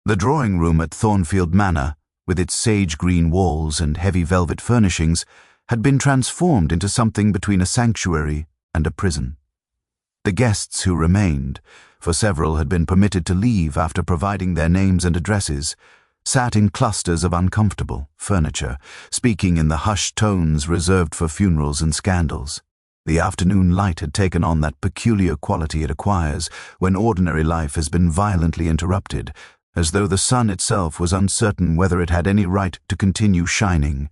The drawing-room at Thornfield Manor, with its sage-green walls and heavy velvet furnishings, had been transformed into something between a sanctuary and a prison. The guests who remained, for several had been permitted to leave after providing their names and addresses, sat in clusters of uncomfortable furniture, speaking in the hushed tones reserved for funerals and scandals. The afternoon light had taken on that peculiar quality it acquires when ordinary life has been violently interrupted, as though the sun itself was uncertain whether it had any right to continue shining.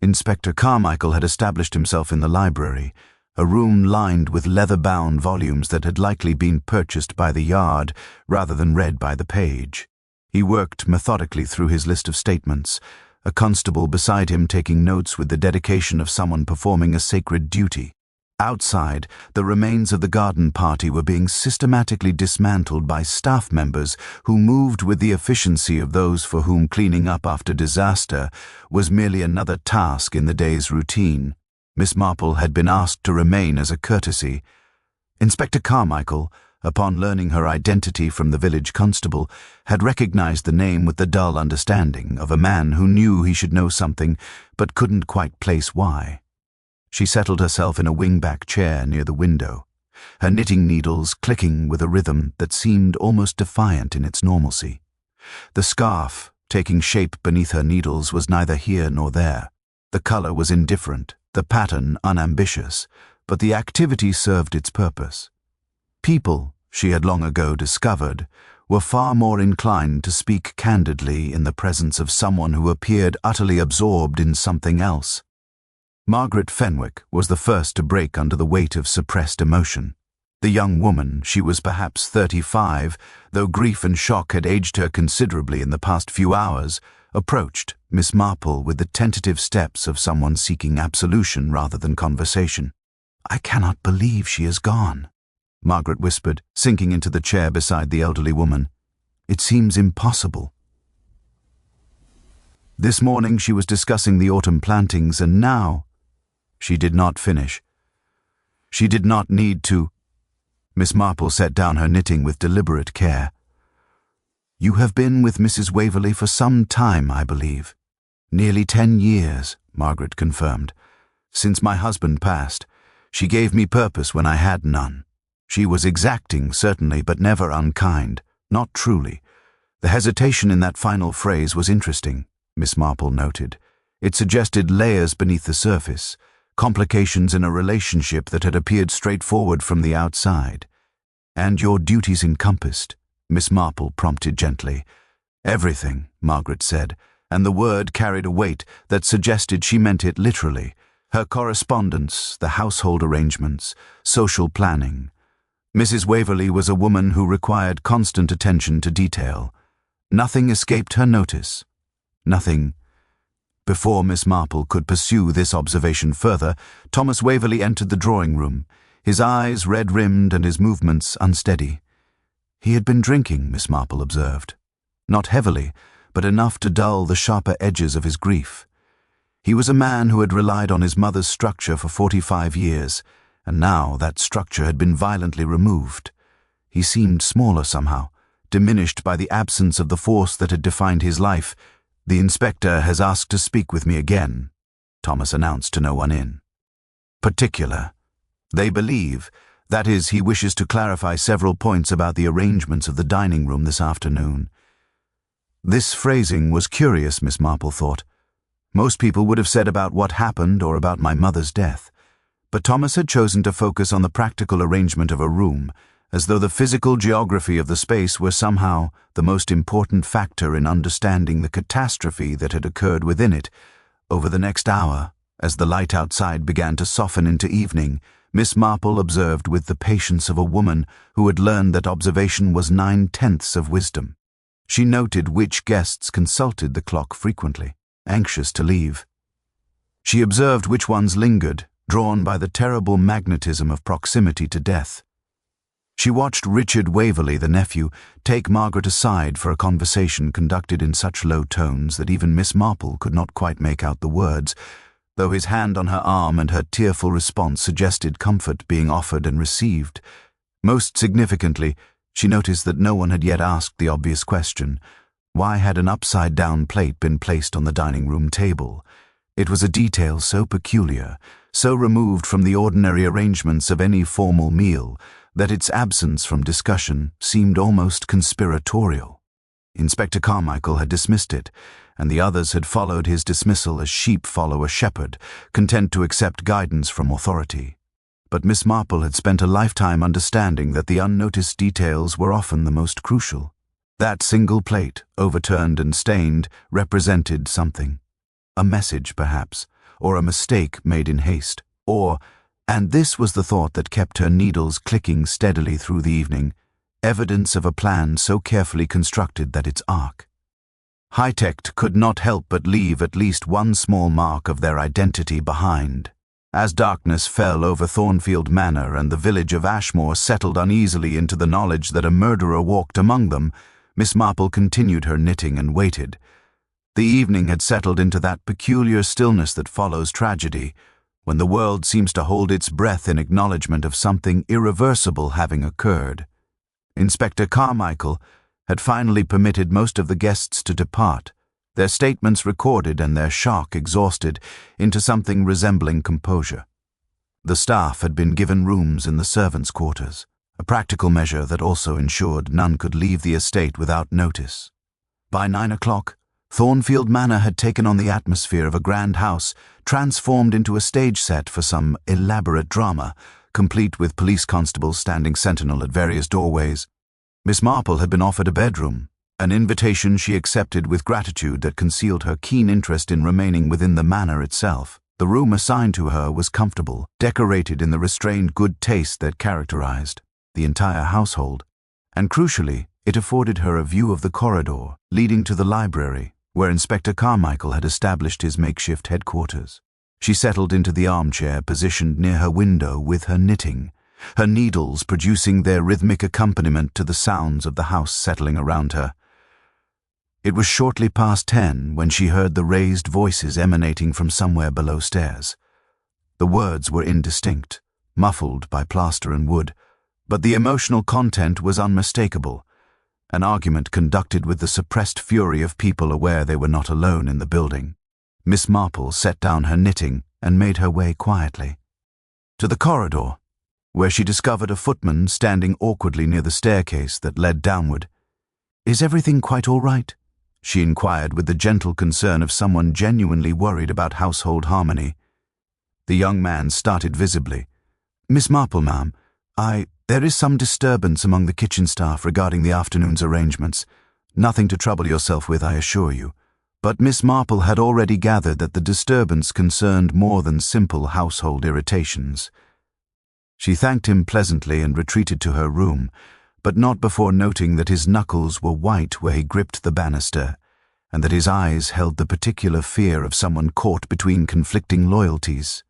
Inspector Carmichael had established himself in the library, a room lined with leather-bound volumes that had likely been purchased by the yard rather than read by the page. He worked methodically through his list of statements, a constable beside him taking notes with the dedication of someone performing a sacred duty. Outside, the remains of the garden party were being systematically dismantled by staff members who moved with the efficiency of those for whom cleaning up after disaster was merely another task in the day's routine. Miss Marple had been asked to remain as a courtesy. Inspector Carmichael, upon learning her identity from the village constable, had recognized the name with the dull understanding of a man who knew he should know something but couldn't quite place why. She settled herself in a wing-back chair near the window, her knitting needles clicking with a rhythm that seemed almost defiant in its normalcy. The scarf, taking shape beneath her needles, was neither here nor there. The color was indifferent, the pattern unambitious, but the activity served its purpose. People, she had long ago discovered, were far more inclined to speak candidly in the presence of someone who appeared utterly absorbed in something else. Margaret Fenwick was the first to break under the weight of suppressed emotion. The young woman, she was perhaps 35, though grief and shock had aged her considerably in the past few hours, approached Miss Marple with the tentative steps of someone seeking absolution rather than conversation. "I cannot believe she is gone," Margaret whispered, sinking into the chair beside the elderly woman. "It seems impossible." This morning she was discussing the autumn plantings, and now... She did not finish. She did not need to. Miss Marple set down her knitting with deliberate care. "You have been with Mrs. Waverley for some time, I believe." "Nearly 10 years, Margaret confirmed. "Since my husband passed. She gave me purpose when I had none. She was exacting, certainly, but never unkind. Not truly." The hesitation in that final phrase was interesting, Miss Marple noted. It suggested layers beneath the surface, complications in a relationship that had appeared straightforward from the outside. "And your duties encompassed?" Miss Marple prompted gently. "Everything," Margaret said, and the word carried a weight that suggested she meant it literally. Her correspondence, the household arrangements, social planning. Mrs. Waverley was a woman who required constant attention to detail. Nothing escaped her notice. Nothing. Before Miss Marple could pursue this observation further, Thomas Waverley entered the drawing-room, his eyes red-rimmed and his movements unsteady. He had been drinking, Miss Marple observed. Not heavily, but enough to dull the sharper edges of his grief. He was a man who had relied on his mother's structure for 45 years, and now that structure had been violently removed. He seemed smaller somehow, diminished by the absence of the force that had defined his life. "The inspector has asked to speak with me again," Thomas announced to no one in. "Particular. They believe, that is, he wishes to clarify several points about the arrangements of the dining room this afternoon." This phrasing was curious, Miss Marple thought. Most people would have said about what happened or about my mother's death. But Thomas had chosen to focus on the practical arrangement of a room, as though the physical geography of the space were somehow the most important factor in understanding the catastrophe that had occurred within it. Over the next hour, as the light outside began to soften into evening, Miss Marple observed with the patience of a woman who had learned that observation was 9/10 of wisdom. She noted which guests consulted the clock frequently, anxious to leave. She observed which ones lingered, drawn by the terrible magnetism of proximity to death. She watched Richard Waverley, the nephew, take Margaret aside for a conversation conducted in such low tones that even Miss Marple could not quite make out the words, though his hand on her arm and her tearful response suggested comfort being offered and received. Most significantly, she noticed that no one had yet asked the obvious question, Why had an upside-down plate been placed on the dining room table? It was a detail so peculiar, so removed from the ordinary arrangements of any formal meal, that its absence from discussion seemed almost conspiratorial. Inspector Carmichael had dismissed it, and the others had followed his dismissal as sheep follow a shepherd, content to accept guidance from authority. But Miss Marple had spent a lifetime understanding that the unnoticed details were often the most crucial. That single plate, overturned and stained, represented something. A message, perhaps, or a mistake made in haste, or, and this was the thought that kept her needles clicking steadily through the evening, evidence of a plan so carefully constructed that its arc. High-tech could not help but leave at least one small mark of their identity behind. As darkness fell over Thornfield Manor and the village of Ashmore settled uneasily into the knowledge that a murderer walked among them, Miss Marple continued her knitting and waited. The evening had settled into that peculiar stillness that follows tragedy, when the world seems to hold its breath in acknowledgement of something irreversible having occurred. Inspector Carmichael had finally permitted most of the guests to depart, their statements recorded and their shock exhausted into something resembling composure. The staff had been given rooms in the servants' quarters, a practical measure that also ensured none could leave the estate without notice. By 9 o'clock, Thornfield Manor had taken on the atmosphere of a grand house, transformed into a stage set for some elaborate drama, complete with police constables standing sentinel at various doorways. Miss Marple had been offered a bedroom, an invitation she accepted with gratitude that concealed her keen interest in remaining within the manor itself. The room assigned to her was comfortable, decorated in the restrained good taste that characterized the entire household, and crucially, it afforded her a view of the corridor leading to the library, where Inspector Carmichael had established his makeshift headquarters. She settled into the armchair positioned near her window with her knitting, her needles producing their rhythmic accompaniment to the sounds of the house settling around her. It was shortly past 10 when she heard the raised voices emanating from somewhere below stairs. The words were indistinct, muffled by plaster and wood, but the emotional content was unmistakable. An argument conducted with the suppressed fury of people aware they were not alone in the building. Miss Marple set down her knitting and made her way quietly to the corridor, where she discovered a footman standing awkwardly near the staircase that led downward. "Is everything quite all right?" she inquired with the gentle concern of someone genuinely worried about household harmony. The young man started visibly. "Miss Marple, ma'am, there is some disturbance among the kitchen staff regarding the afternoon's arrangements. Nothing to trouble yourself with, I assure you." But Miss Marple had already gathered that the disturbance concerned more than simple household irritations. She thanked him pleasantly and retreated to her room, but not before noting that his knuckles were white where he gripped the banister, and that his eyes held the particular fear of someone caught between conflicting loyalties.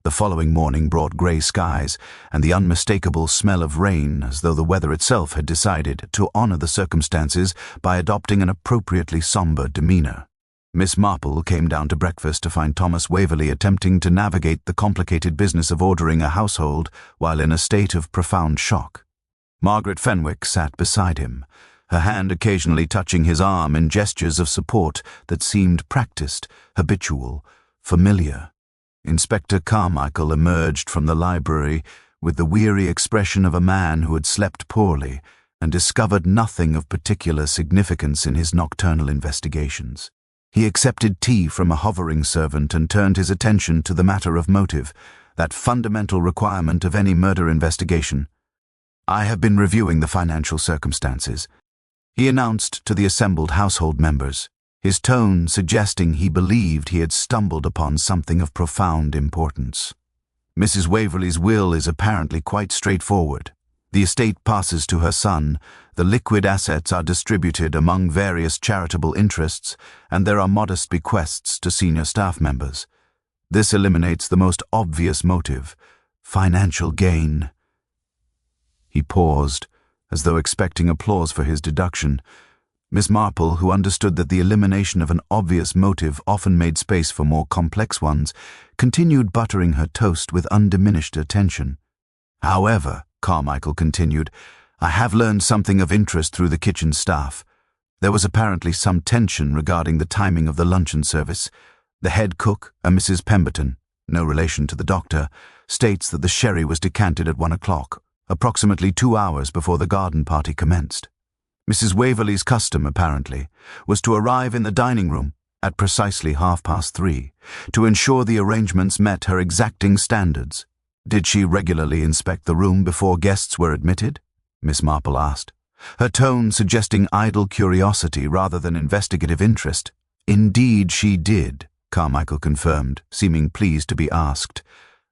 The following morning brought grey skies and the unmistakable smell of rain, as though the weather itself had decided to honor the circumstances by adopting an appropriately somber demeanor. Miss Marple came down to breakfast to find Thomas Waverley attempting to navigate the complicated business of ordering a household while in a state of profound shock. Margaret Fenwick sat beside him, her hand occasionally touching his arm in gestures of support that seemed practiced, habitual, familiar. Inspector Carmichael emerged from the library with the weary expression of a man who had slept poorly and discovered nothing of particular significance in his nocturnal investigations. He accepted tea from a hovering servant and turned his attention to the matter of motive, that fundamental requirement of any murder investigation. "I have been reviewing the financial circumstances," he announced to the assembled household members, his tone suggesting he believed he had stumbled upon something of profound importance. "Mrs. Waverley's will is apparently quite straightforward. The estate passes to her son, the liquid assets are distributed among various charitable interests, and there are modest bequests to senior staff members. This eliminates the most obvious motive, financial gain." He paused, as though expecting applause for his deduction. Miss Marple, who understood that the elimination of an obvious motive often made space for more complex ones, continued buttering her toast with undiminished attention. "However," Carmichael continued, "I have learned something of interest through the kitchen staff. There was apparently some tension regarding the timing of the luncheon service. The head cook, a Mrs. Pemberton, no relation to the doctor, states that the sherry was decanted at 1 o'clock, approximately 2 hours before the garden party commenced. Mrs. Waverley's custom, apparently, was to arrive in the dining room at precisely 3:30, to ensure the arrangements met her exacting standards. Did she regularly inspect the room before guests were admitted? Miss Marple asked, her tone suggesting idle curiosity rather than investigative interest. Indeed she did, Carmichael confirmed, seeming pleased to be asked.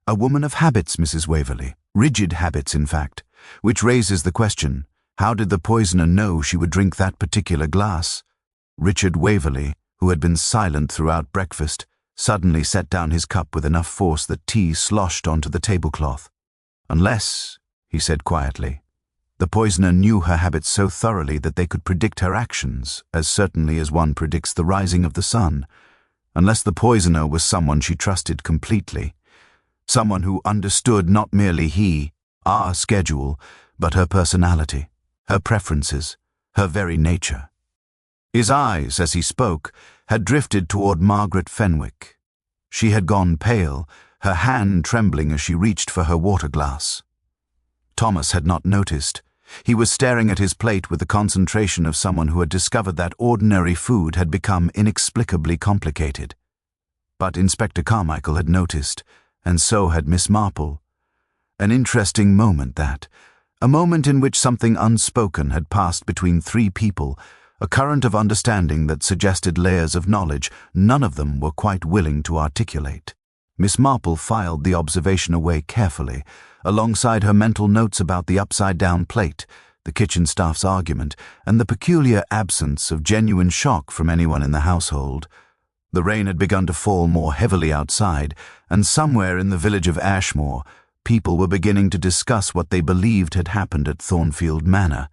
A woman of habits, Mrs. Waverley, rigid habits in fact, which raises the question, how did the poisoner know she would drink that particular glass? Richard Waverley, who had been silent throughout breakfast, suddenly set down his cup with enough force that tea sloshed onto the tablecloth. Unless, he said quietly, the poisoner knew her habits so thoroughly that they could predict her actions, as certainly as one predicts the rising of the sun. Unless the poisoner was someone she trusted completely, someone who understood not merely our schedule, but her personality, her preferences, her very nature. His eyes, as he spoke, had drifted toward Margaret Fenwick. She had gone pale, her hand trembling as she reached for her water glass. Thomas had not noticed. He was staring at his plate with the concentration of someone who had discovered that ordinary food had become inexplicably complicated. But Inspector Carmichael had noticed, and so had Miss Marple. An interesting moment that, a moment in which something unspoken had passed between three people, a current of understanding that suggested layers of knowledge none of them were quite willing to articulate. Miss Marple filed the observation away carefully, alongside her mental notes about the upside-down plate, the kitchen staff's argument, and the peculiar absence of genuine shock from anyone in the household. The rain had begun to fall more heavily outside, and somewhere in the village of Ashmore, people were beginning to discuss what they believed had happened at Thornfield Manor.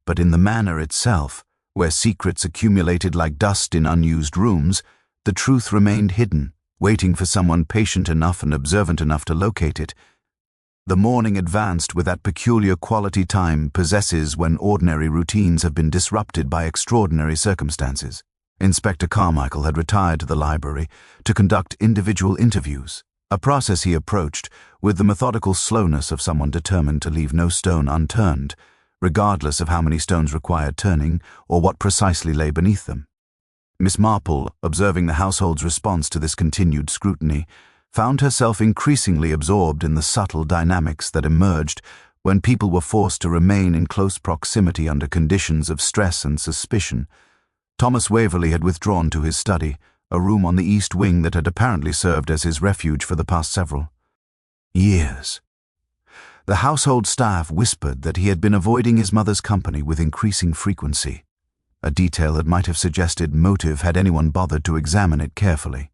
But in the manor itself, where secrets accumulated like dust in unused rooms, the truth remained hidden, waiting for someone patient enough and observant enough to locate it. The morning advanced with that peculiar quality time possesses when ordinary routines have been disrupted by extraordinary circumstances. Inspector Carmichael had retired to the library to conduct individual interviews, a process he approached with the methodical slowness of someone determined to leave no stone unturned, regardless of how many stones required turning or what precisely lay beneath them. Miss Marple, observing the household's response to this continued scrutiny, found herself increasingly absorbed in the subtle dynamics that emerged when people were forced to remain in close proximity under conditions of stress and suspicion. Thomas Waverley had withdrawn to his study, a room on the east wing that had apparently served as his refuge for the past several years. The household staff whispered that he had been avoiding his mother's company with increasing frequency, a detail that might have suggested motive had anyone bothered to examine it carefully.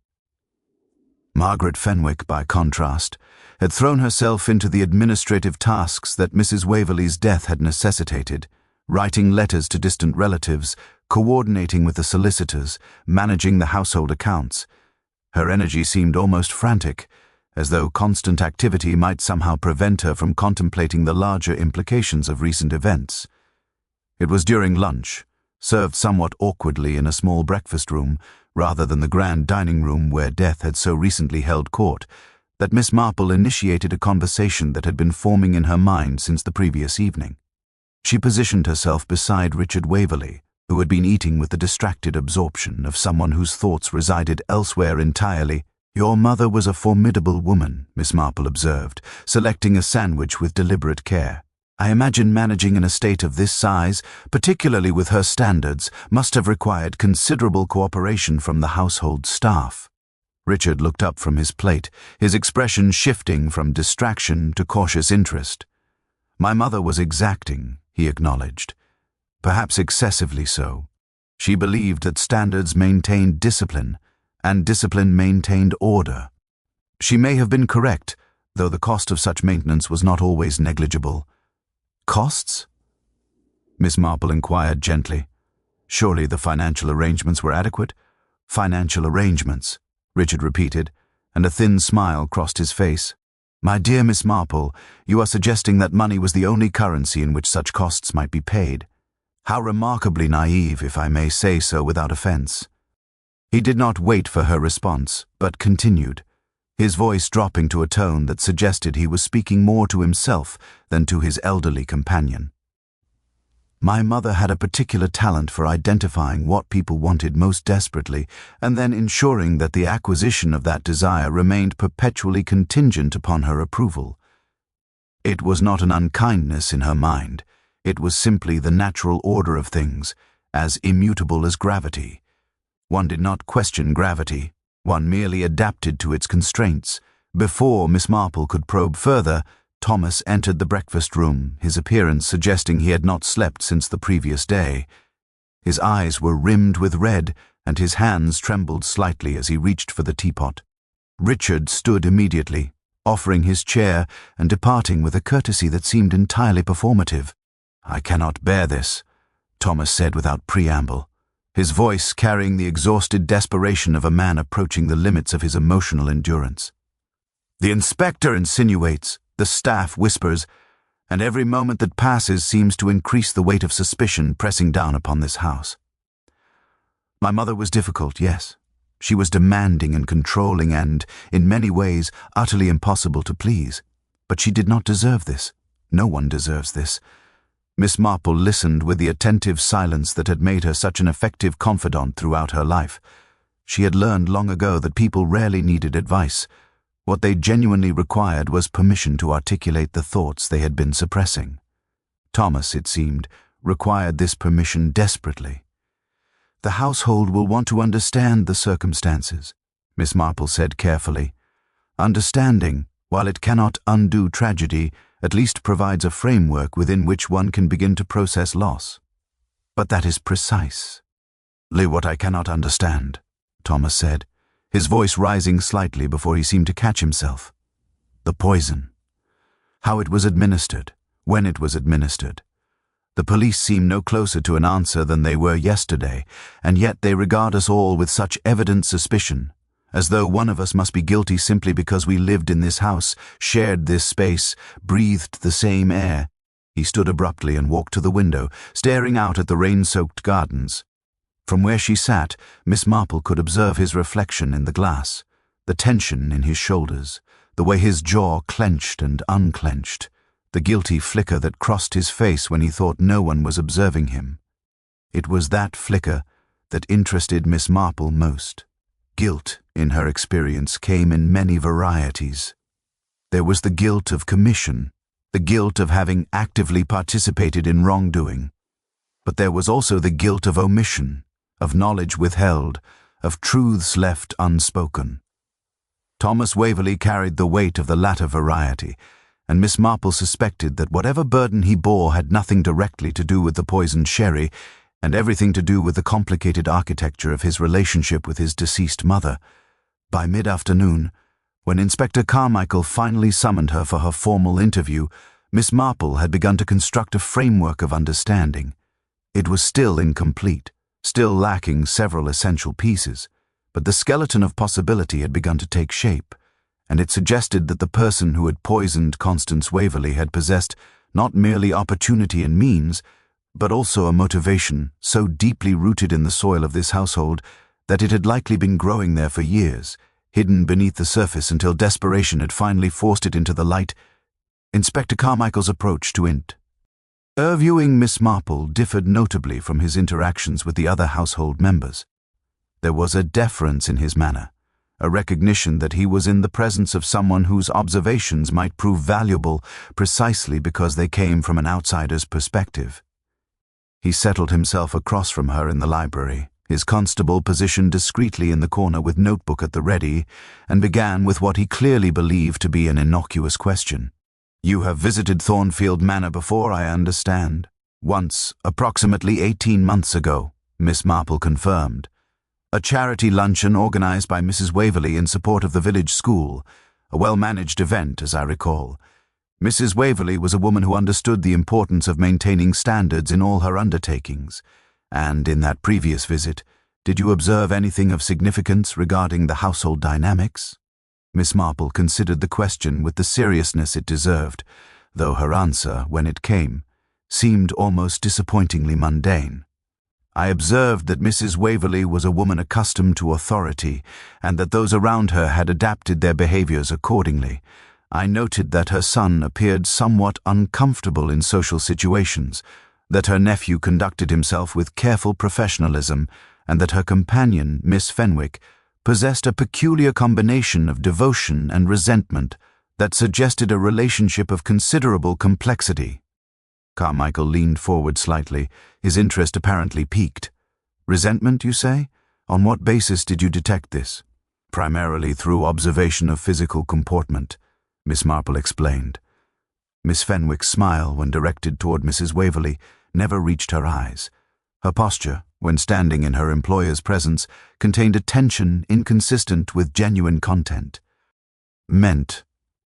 Margaret Fenwick, by contrast, had thrown herself into the administrative tasks that Mrs. Waverley's death had necessitated, writing letters to distant relatives, coordinating with the solicitors, managing the household accounts. Her energy seemed almost frantic, as though constant activity might somehow prevent her from contemplating the larger implications of recent events. It was during lunch, served somewhat awkwardly in a small breakfast room, rather than the grand dining room where death had so recently held court, that Miss Marple initiated a conversation that had been forming in her mind since the previous evening. She positioned herself beside Richard Waverley, who had been eating with the distracted absorption of someone whose thoughts resided elsewhere entirely. "Your mother was a formidable woman," Miss Marple observed, selecting a sandwich with deliberate care. "I imagine managing an estate of this size, particularly with her standards, must have required considerable cooperation from the household staff." Richard looked up from his plate, his expression shifting from distraction to cautious interest. "My mother was exacting," he acknowledged. "Perhaps excessively so. She believed that standards maintained discipline, and discipline maintained order. She may have been correct, though the cost of such maintenance was not always negligible." "Costs?" Miss Marple inquired gently. "Surely the financial arrangements were adequate?" "Financial arrangements," Richard repeated, and a thin smile crossed his face. "My dear Miss Marple, you are suggesting that money was the only currency in which such costs might be paid. How remarkably naive, if I may say so without offense. He did not wait for her response, but continued, his voice dropping to a tone that suggested he was speaking more to himself than to his elderly companion. My mother had a particular talent for identifying what people wanted most desperately and then ensuring that the acquisition of that desire remained perpetually contingent upon her approval. It was not an unkindness in her mind. It was simply the natural order of things, as immutable as gravity. One did not question gravity. One merely adapted to its constraints. Before Miss Marple could probe further, Thomas entered the breakfast room, his appearance suggesting he had not slept since the previous day. His eyes were rimmed with red, and his hands trembled slightly as he reached for the teapot. Richard stood immediately, offering his chair and departing with a courtesy that seemed entirely performative. "I cannot bear this," Thomas said without preamble, his voice carrying the exhausted desperation of a man approaching the limits of his emotional endurance. "The inspector insinuates, the staff whispers, and every moment that passes seems to increase the weight of suspicion pressing down upon this house. My mother was difficult, yes. She was demanding and controlling and, in many ways, utterly impossible to please. But she did not deserve this. No one deserves this." Miss Marple listened with the attentive silence that had made her such an effective confidant throughout her life. She had learned long ago that people rarely needed advice. What they genuinely required was permission to articulate the thoughts they had been suppressing. Thomas, it seemed, required this permission desperately. "The household will want to understand the circumstances," Miss Marple said carefully. "Understanding, while it cannot undo tragedy, at least provides a framework within which one can begin to process loss." "But that is precisely what I cannot understand," Thomas said, his voice rising slightly before he seemed to catch himself. "The poison. How it was administered, when it was administered. The police seem no closer to an answer than they were yesterday, and yet they regard us all with such evident suspicion, as though one of us must be guilty simply because we lived in this house, shared this space, breathed the same air." He stood abruptly and walked to the window, staring out at the rain-soaked gardens. From where she sat, Miss Marple could observe his reflection in the glass, the tension in his shoulders, the way his jaw clenched and unclenched, the guilty flicker that crossed his face when he thought no one was observing him. It was that flicker that interested Miss Marple most. Guilt, in her experience, came in many varieties. There was the guilt of commission, the guilt of having actively participated in wrongdoing. But there was also the guilt of omission, of knowledge withheld, of truths left unspoken. Thomas Waverley carried the weight of the latter variety, and Miss Marple suspected that whatever burden he bore had nothing directly to do with the poisoned sherry, and everything to do with the complicated architecture of his relationship with his deceased mother. By mid-afternoon, when Inspector Carmichael finally summoned her for her formal interview, Miss Marple had begun to construct a framework of understanding. It was still incomplete, still lacking several essential pieces, but the skeleton of possibility had begun to take shape, and it suggested that the person who had poisoned Constance Waverley had possessed not merely opportunity and means, but also a motivation so deeply rooted in the soil of this household that it had likely been growing there for years, hidden beneath the surface until desperation had finally forced it into the light. Inspector Carmichael's approach to interviewing Miss Marple differed notably from his interactions with the other household members. There was a deference in his manner, a recognition that he was in the presence of someone whose observations might prove valuable precisely because they came from an outsider's perspective. He settled himself across from her in the library, his constable positioned discreetly in the corner with notebook at the ready, and began with what he clearly believed to be an innocuous question. "You have visited Thornfield Manor before, I understand." "Once, approximately 18 months ago," Miss Marple confirmed. "A charity luncheon organized by Mrs. Waverley in support of the village school, a well-managed event, as I recall. Mrs. Waverley was a woman who understood the importance of maintaining standards in all her undertakings. And in that previous visit, did you observe anything of significance regarding the household dynamics?" Miss Marple considered the question with the seriousness it deserved, though her answer, when it came, seemed almost disappointingly mundane. I observed that Mrs. Waverley was a woman accustomed to authority, and that those around her had adapted their behaviors accordingly. I noted that her son appeared somewhat uncomfortable in social situations, that her nephew conducted himself with careful professionalism, and that her companion, Miss Fenwick, possessed a peculiar combination of devotion and resentment that suggested a relationship of considerable complexity. Carmichael leaned forward slightly, his interest apparently piqued. Resentment, you say? On what basis did you detect this? Primarily through observation of physical comportment, Miss Marple explained. Miss Fenwick's smile, when directed toward Mrs. Waverley, never reached her eyes. Her posture, when standing in her employer's presence, contained a tension inconsistent with genuine content. Meant.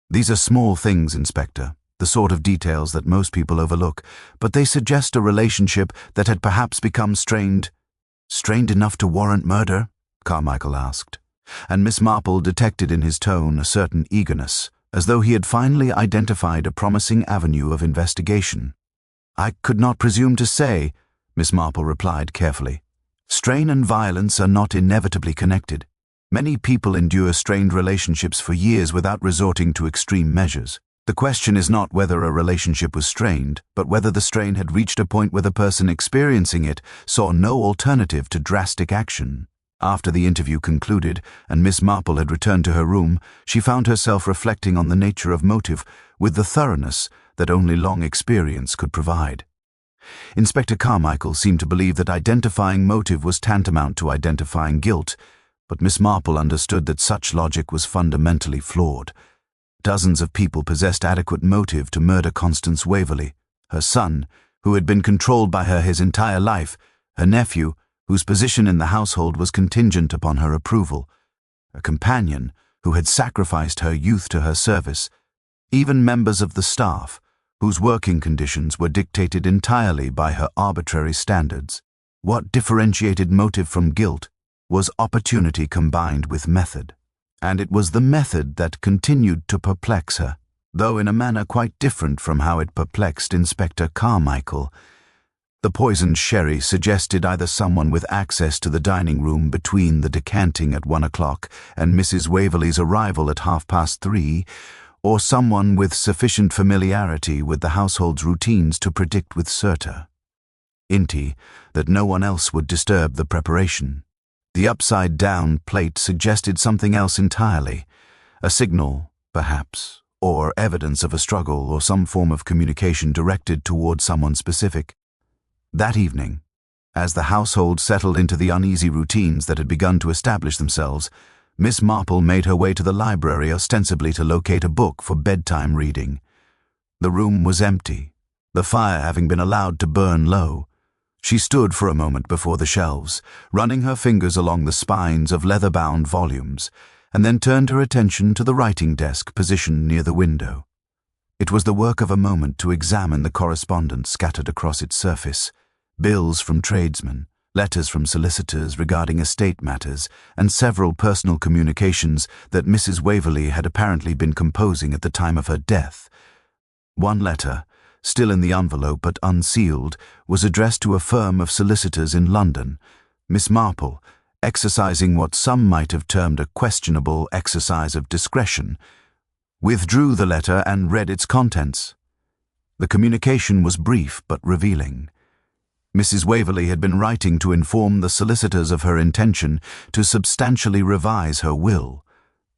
These are small things, Inspector, the sort of details that most people overlook, but they suggest a relationship that had perhaps become strained. Strained enough to warrant murder? Carmichael asked, and Miss Marple detected in his tone a certain eagerness, as though he had finally identified a promising avenue of investigation. I could not presume to say, Miss Marple replied carefully. Strain and violence are not inevitably connected. Many people endure strained relationships for years without resorting to extreme measures. The question is not whether a relationship was strained, but whether the strain had reached a point where the person experiencing it saw no alternative to drastic action. After the interview concluded and Miss Marple had returned to her room, she found herself reflecting on the nature of motive with the thoroughness that only long experience could provide. Inspector Carmichael seemed to believe that identifying motive was tantamount to identifying guilt, but Miss Marple understood that such logic was fundamentally flawed. Dozens of people possessed adequate motive to murder Constance Waverley, her son, who had been controlled by her his entire life, her nephew, whose position in the household was contingent upon her approval, a companion who had sacrificed her youth to her service, even members of the staff, whose working conditions were dictated entirely by her arbitrary standards. What differentiated motive from guilt was opportunity combined with method. And it was the method that continued to perplex her, though in a manner quite different from how it perplexed Inspector Carmichael. The poisoned sherry suggested either someone with access to the dining room between the decanting at 1 o'clock and Mrs. Waverley's arrival at 3:30, or someone with sufficient familiarity with the household's routines to predict with certainty that no one else would disturb the preparation. The upside-down plate suggested something else entirely, a signal, perhaps, or evidence of a struggle or some form of communication directed toward someone specific. That evening, as the household settled into the uneasy routines that had begun to establish themselves, Miss Marple made her way to the library ostensibly to locate a book for bedtime reading. The room was empty, the fire having been allowed to burn low. She stood for a moment before the shelves, running her fingers along the spines of leather-bound volumes, and then turned her attention to the writing desk positioned near the window. It was the work of a moment to examine the correspondence scattered across its surface, bills from tradesmen, letters from solicitors regarding estate matters, and several personal communications that Mrs. Waverley had apparently been composing at the time of her death. One letter, still in the envelope but unsealed, was addressed to a firm of solicitors in London. Miss Marple, exercising what some might have termed a questionable exercise of discretion, withdrew the letter and read its contents. The communication was brief but revealing. Mrs. Waverley had been writing to inform the solicitors of her intention to substantially revise her will.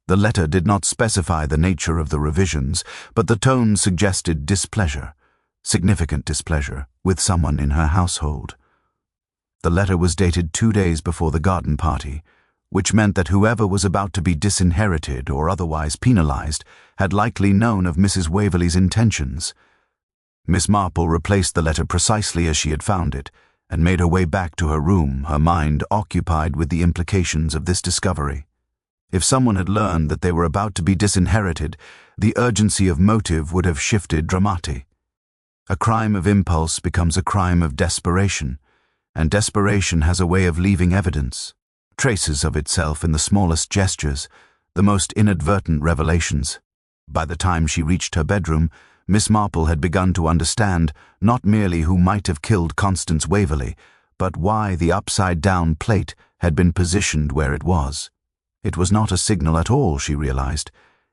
The letter did not specify the nature of the revisions, but the tone suggested displeasure, significant displeasure, with someone in her household. The letter was dated 2 days before the garden party, which meant that whoever was about to be disinherited or otherwise penalized had likely known of Mrs. Waverley's intentions. Miss Marple replaced the letter precisely as she had found it, and made her way back to her room, her mind occupied with the implications of this discovery. If someone had learned that they were about to be disinherited, the urgency of motive would have shifted dramatically. A crime of impulse becomes a crime of desperation, and desperation has a way of leaving evidence, traces of itself in the smallest gestures, the most inadvertent revelations. By the time she reached her bedroom, Miss Marple had begun to understand not merely who might have killed Constance Waverley, but why the upside-down plate had been positioned where it was. It was not a signal at all, she realized.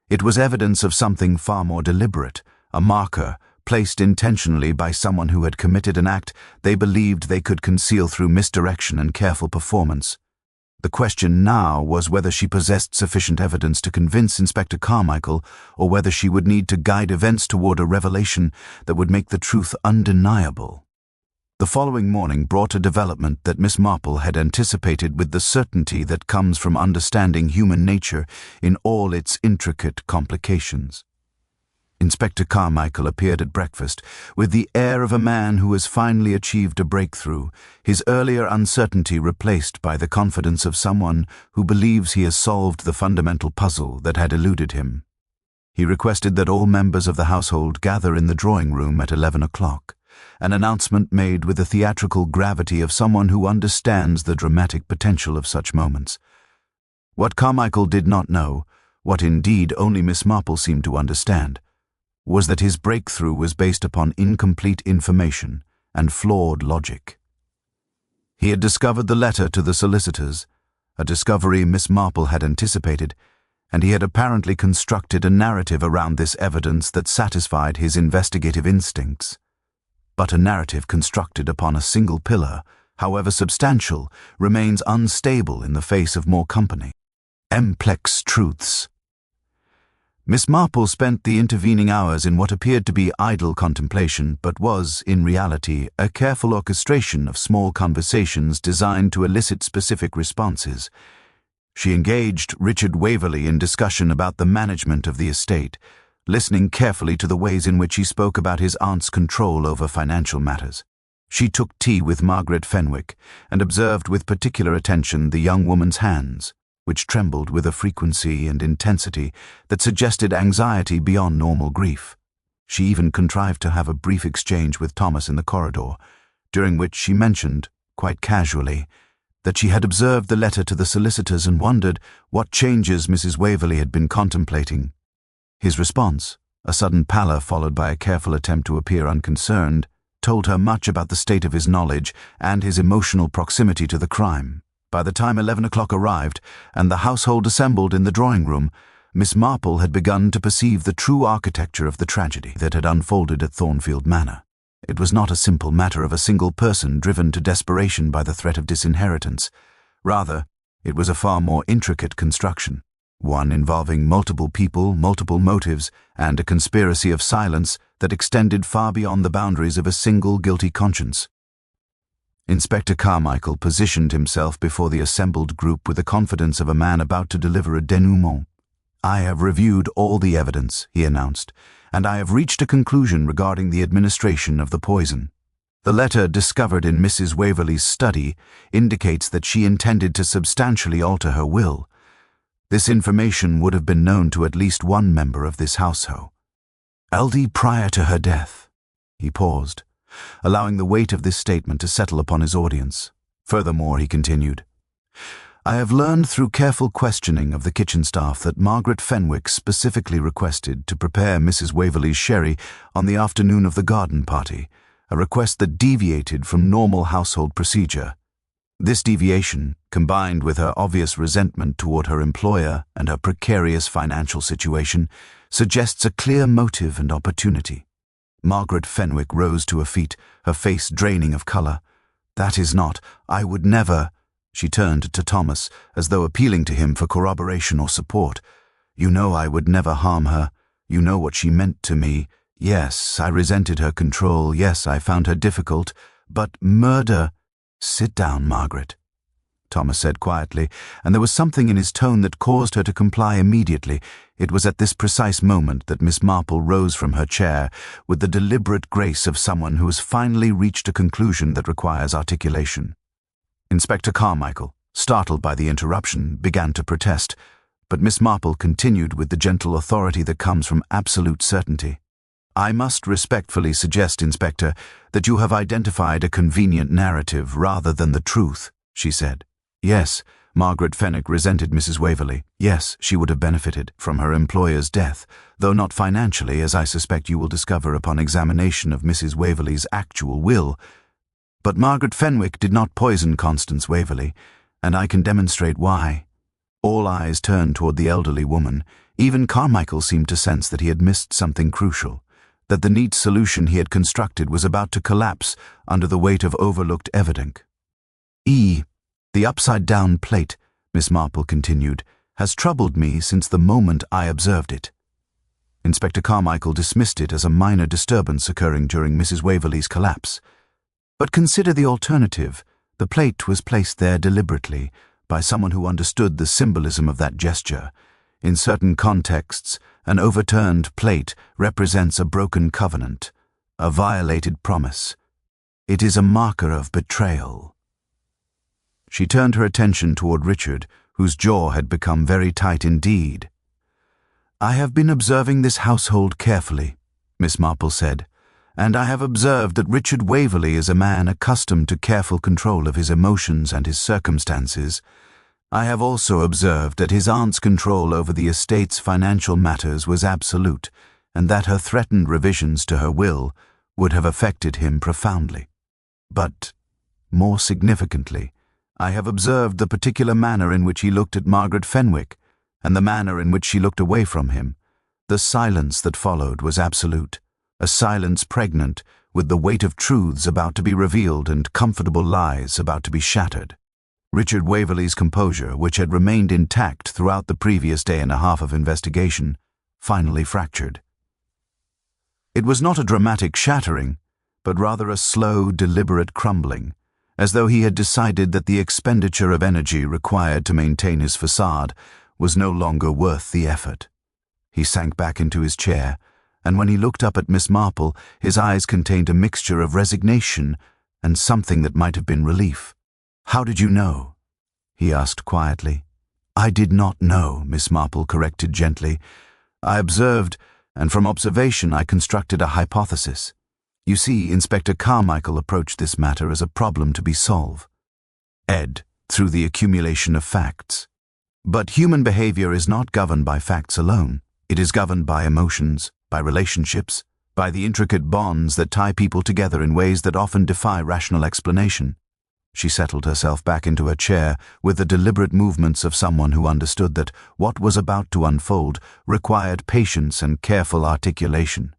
It was evidence of something far more deliberate, a marker placed intentionally by someone who had committed an act they believed they could conceal through misdirection and careful performance. The question now was whether she possessed sufficient evidence to convince Inspector Carmichael, or whether she would need to guide events toward a revelation that would make the truth undeniable. The following morning brought a development that Miss Marple had anticipated with the certainty that comes from understanding human nature in all its intricate complications. Inspector Carmichael appeared at breakfast with the air of a man who has finally achieved a breakthrough, his earlier uncertainty replaced by the confidence of someone who believes he has solved the fundamental puzzle that had eluded him. He requested that all members of the household gather in the drawing room at 11 o'clock, an announcement made with the theatrical gravity of someone who understands the dramatic potential of such moments. What Carmichael did not know, what indeed only Miss Marple seemed to understand, was that his breakthrough was based upon incomplete information and flawed logic. He had discovered the letter to the solicitors, a discovery Miss Marple had anticipated, and he had apparently constructed a narrative around this evidence that satisfied his investigative instincts. But a narrative constructed upon a single pillar, however substantial, remains unstable in the face of more company. Complex truths. Miss Marple spent the intervening hours in what appeared to be idle contemplation, but was, in reality, a careful orchestration of small conversations designed to elicit specific responses. She engaged Richard Waverley in discussion about the management of the estate, listening carefully to the ways in which he spoke about his aunt's control over financial matters. She took tea with Margaret Fenwick and observed with particular attention the young woman's hands, which trembled with a frequency and intensity that suggested anxiety beyond normal grief. She even contrived to have a brief exchange with Thomas in the corridor, during which she mentioned, quite casually, that she had observed the letter to the solicitors and wondered what changes Mrs. Waverley had been contemplating. His response, a sudden pallor followed by a careful attempt to appear unconcerned, told her much about the state of his knowledge and his emotional proximity to the crime. By the time 11 o'clock arrived and the household assembled in the drawing room, Miss Marple had begun to perceive the true architecture of the tragedy that had unfolded at Thornfield Manor. It was not a simple matter of a single person driven to desperation by the threat of disinheritance. Rather, it was a far more intricate construction, one involving multiple people, multiple motives, and a conspiracy of silence that extended far beyond the boundaries of a single guilty conscience. Inspector Carmichael positioned himself before the assembled group with the confidence of a man about to deliver a denouement. "I have reviewed all the evidence," he announced, "and I have reached a conclusion regarding the administration of the poison. The letter discovered in Mrs. Waverley's study indicates that she intended to substantially alter her will. This information would have been known to at least one member of this household. LD prior to her death." He paused, allowing the weight of this statement to settle upon his audience. Furthermore, he continued, "I have learned through careful questioning of the kitchen staff that Margaret Fenwick specifically requested to prepare Mrs. Waverley's sherry on the afternoon of the garden party, a request that deviated from normal household procedure. This deviation, combined with her obvious resentment toward her employer and her precarious financial situation, suggests a clear motive and opportunity." Margaret Fenwick rose to her feet, her face draining of color. "That is not, I would never—" She turned to Thomas, as though appealing to him for corroboration or support. "You know I would never harm her. You know what she meant to me. Yes, I resented her control. Yes, I found her difficult. But murder—" "Sit down, Margaret," Thomas said quietly, and there was something in his tone that caused her to comply immediately. It was at this precise moment that Miss Marple rose from her chair with the deliberate grace of someone who has finally reached a conclusion that requires articulation. Inspector Carmichael, startled by the interruption, began to protest, but Miss Marple continued with the gentle authority that comes from absolute certainty. "I must respectfully suggest, Inspector, that you have identified a convenient narrative rather than the truth," she said. "Yes, Margaret Fenwick resented Mrs. Waverley. Yes, she would have benefited from her employer's death, though not financially, as I suspect you will discover upon examination of Mrs. Waverley's actual will. But Margaret Fenwick did not poison Constance Waverley, and I can demonstrate why. All eyes turned toward the elderly woman. Even Carmichael seemed to sense that he had missed something crucial, that the neat solution he had constructed was about to collapse under the weight of overlooked evidence. The upside-down plate, Miss Marple continued, has troubled me since the moment I observed it. Inspector Carmichael dismissed it as a minor disturbance occurring during Mrs. Waverley's collapse. But consider the alternative. The plate was placed there deliberately by someone who understood the symbolism of that gesture. In certain contexts, an overturned plate represents a broken covenant, a violated promise. It is a marker of betrayal. She turned her attention toward Richard, whose jaw had become very tight indeed. "I have been observing this household carefully," Miss Marple said, "and I have observed that Richard Waverley is a man accustomed to careful control of his emotions and his circumstances. I have also observed that his aunt's control over the estate's financial matters was absolute, and that her threatened revisions to her will would have affected him profoundly. But, more significantly, I have observed the particular manner in which he looked at Margaret Fenwick, and the manner in which she looked away from him. The silence that followed was absolute, a silence pregnant with the weight of truths about to be revealed and comfortable lies about to be shattered. Richard Waverley's composure, which had remained intact throughout the previous day and a half of investigation, finally fractured. It was not a dramatic shattering, but rather a slow, deliberate crumbling, as though he had decided that the expenditure of energy required to maintain his facade was no longer worth the effort. He sank back into his chair, and when he looked up at Miss Marple, his eyes contained a mixture of resignation and something that might have been relief. "How did you know?" he asked quietly. "I did not know," Miss Marple corrected gently. "I observed, and from observation I constructed a hypothesis. You see, Inspector Carmichael approached this matter as a problem to be solved. Through the accumulation of facts. But human behavior is not governed by facts alone. It is governed by emotions, by relationships, by the intricate bonds that tie people together in ways that often defy rational explanation." She settled herself back into her chair with the deliberate movements of someone who understood that what was about to unfold required patience and careful articulation.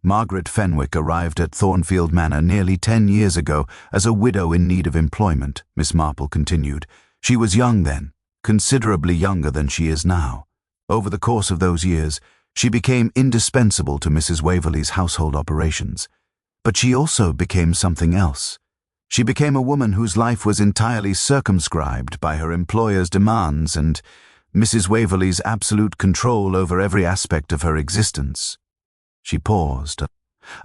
Margaret Fenwick arrived at Thornfield Manor nearly 10 years ago as a widow in need of employment, Miss Marple continued. She was young then, considerably younger than she is now. Over the course of those years, she became indispensable to Mrs. Waverley's household operations. But she also became something else. She became a woman whose life was entirely circumscribed by her employer's demands and Mrs. Waverley's absolute control over every aspect of her existence. She paused,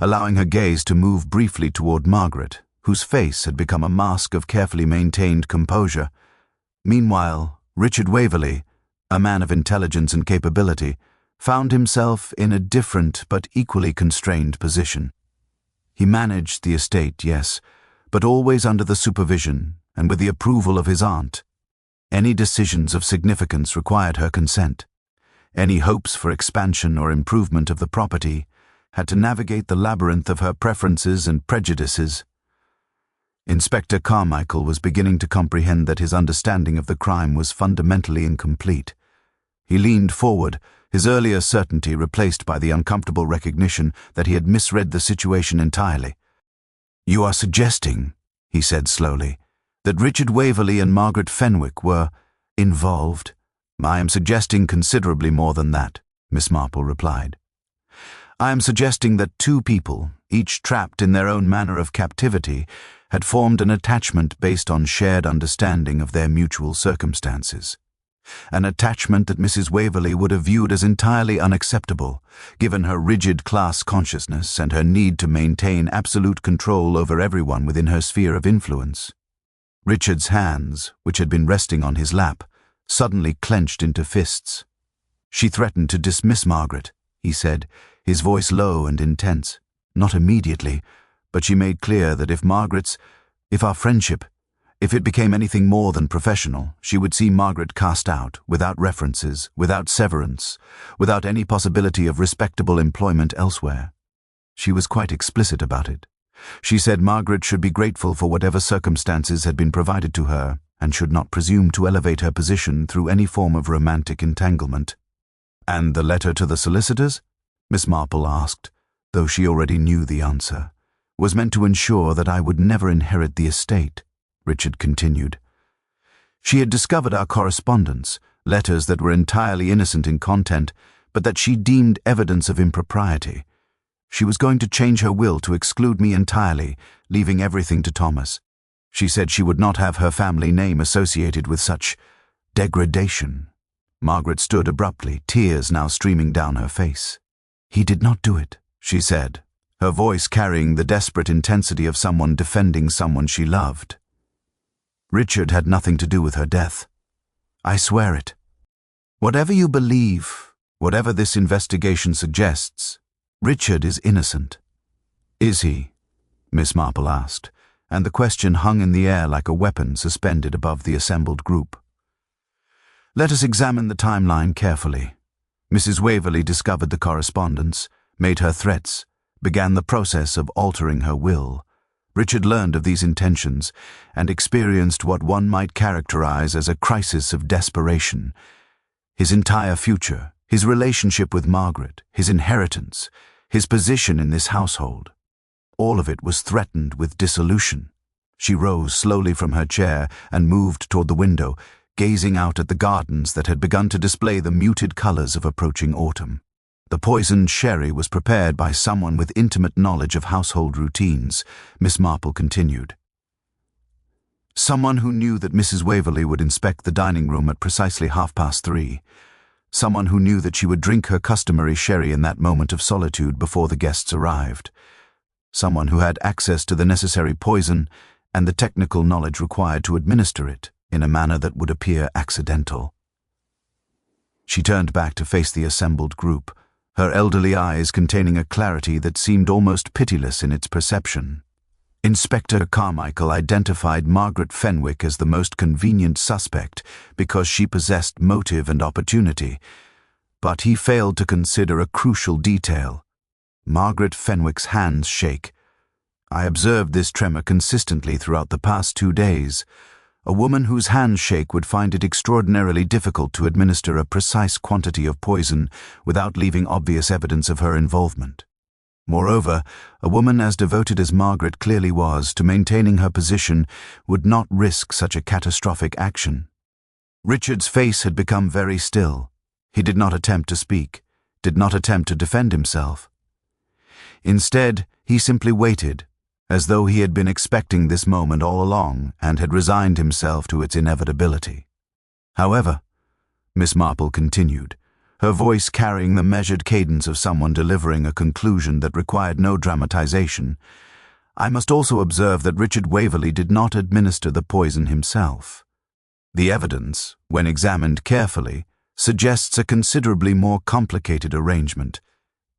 allowing her gaze to move briefly toward Margaret, whose face had become a mask of carefully maintained composure. Meanwhile, Richard Waverley, a man of intelligence and capability, found himself in a different but equally constrained position. He managed the estate, yes, but always under the supervision and with the approval of his aunt. Any decisions of significance required her consent. Any hopes for expansion or improvement of the property had to navigate the labyrinth of her preferences and prejudices. Inspector Carmichael was beginning to comprehend that his understanding of the crime was fundamentally incomplete. He leaned forward, his earlier certainty replaced by the uncomfortable recognition that he had misread the situation entirely. "You are suggesting," he said slowly, "that Richard Waverley and Margaret Fenwick were involved?" "I am suggesting considerably more than that," Miss Marple replied. "I am suggesting that two people, each trapped in their own manner of captivity, had formed an attachment based on shared understanding of their mutual circumstances. An attachment that Mrs. Waverley would have viewed as entirely unacceptable, given her rigid class consciousness and her need to maintain absolute control over everyone within her sphere of influence. Richard's hands, which had been resting on his lap, suddenly clenched into fists. "She threatened to dismiss Margaret," he said, his voice low and intense. "Not immediately, but she made clear that if our friendship, If it became anything more than professional, she would see Margaret cast out, without references, without severance, without any possibility of respectable employment elsewhere. She was quite explicit about it. She said Margaret should be grateful for whatever circumstances had been provided to her, and should not presume to elevate her position through any form of romantic entanglement. "And the letter to the solicitors?" Miss Marple asked, though she already knew the answer. "Was meant to ensure that I would never inherit the estate," Richard continued. She had discovered our correspondence, letters that were entirely innocent in content, but that she deemed evidence of impropriety. She was going to change her will to exclude me entirely, leaving everything to Thomas. She said she would not have her family name associated with such degradation. Margaret stood abruptly, tears now streaming down her face. "He did not do it," she said, her voice carrying the desperate intensity of someone defending someone she loved. "Richard had nothing to do with her death. I swear it. Whatever you believe, whatever this investigation suggests, Richard is innocent." "Is he?" Miss Marple asked, and the question hung in the air like a weapon suspended above the assembled group. Let us examine the timeline carefully. Mrs. Waverley discovered the correspondence, made her threats, began the process of altering her will. Richard learned of these intentions and experienced what one might characterize as a crisis of desperation. His entire future, his relationship with Margaret, his inheritance, his position in this household, all of it was threatened with dissolution. She rose slowly from her chair and moved toward the window, gazing out at the gardens that had begun to display the muted colors of approaching autumn. The poisoned sherry was prepared by someone with intimate knowledge of household routines, Miss Marple continued. Someone who knew that Mrs. Waverley would inspect the dining room at precisely 3:30. Someone who knew that she would drink her customary sherry in that moment of solitude before the guests arrived. Someone who had access to the necessary poison and the technical knowledge required to administer it in a manner that would appear accidental. She turned back to face the assembled group, her elderly eyes containing a clarity that seemed almost pitiless in its perception. Inspector Carmichael identified Margaret Fenwick as the most convenient suspect because she possessed motive and opportunity, but he failed to consider a crucial detail. Margaret Fenwick's hands shake. I observed this tremor consistently throughout the past 2 days. A woman whose hands shake would find it extraordinarily difficult to administer a precise quantity of poison without leaving obvious evidence of her involvement. Moreover, a woman as devoted as Margaret clearly was to maintaining her position would not risk such a catastrophic action. Richard's face had become very still. He did not attempt to speak, did not attempt to defend himself. Instead, he simply waited, as though he had been expecting this moment all along and had resigned himself to its inevitability. "However," Miss Marple continued, her voice carrying the measured cadence of someone delivering a conclusion that required no dramatization, "I must also observe that Richard Waverley did not administer the poison himself. The evidence, when examined carefully, suggests a considerably more complicated arrangement.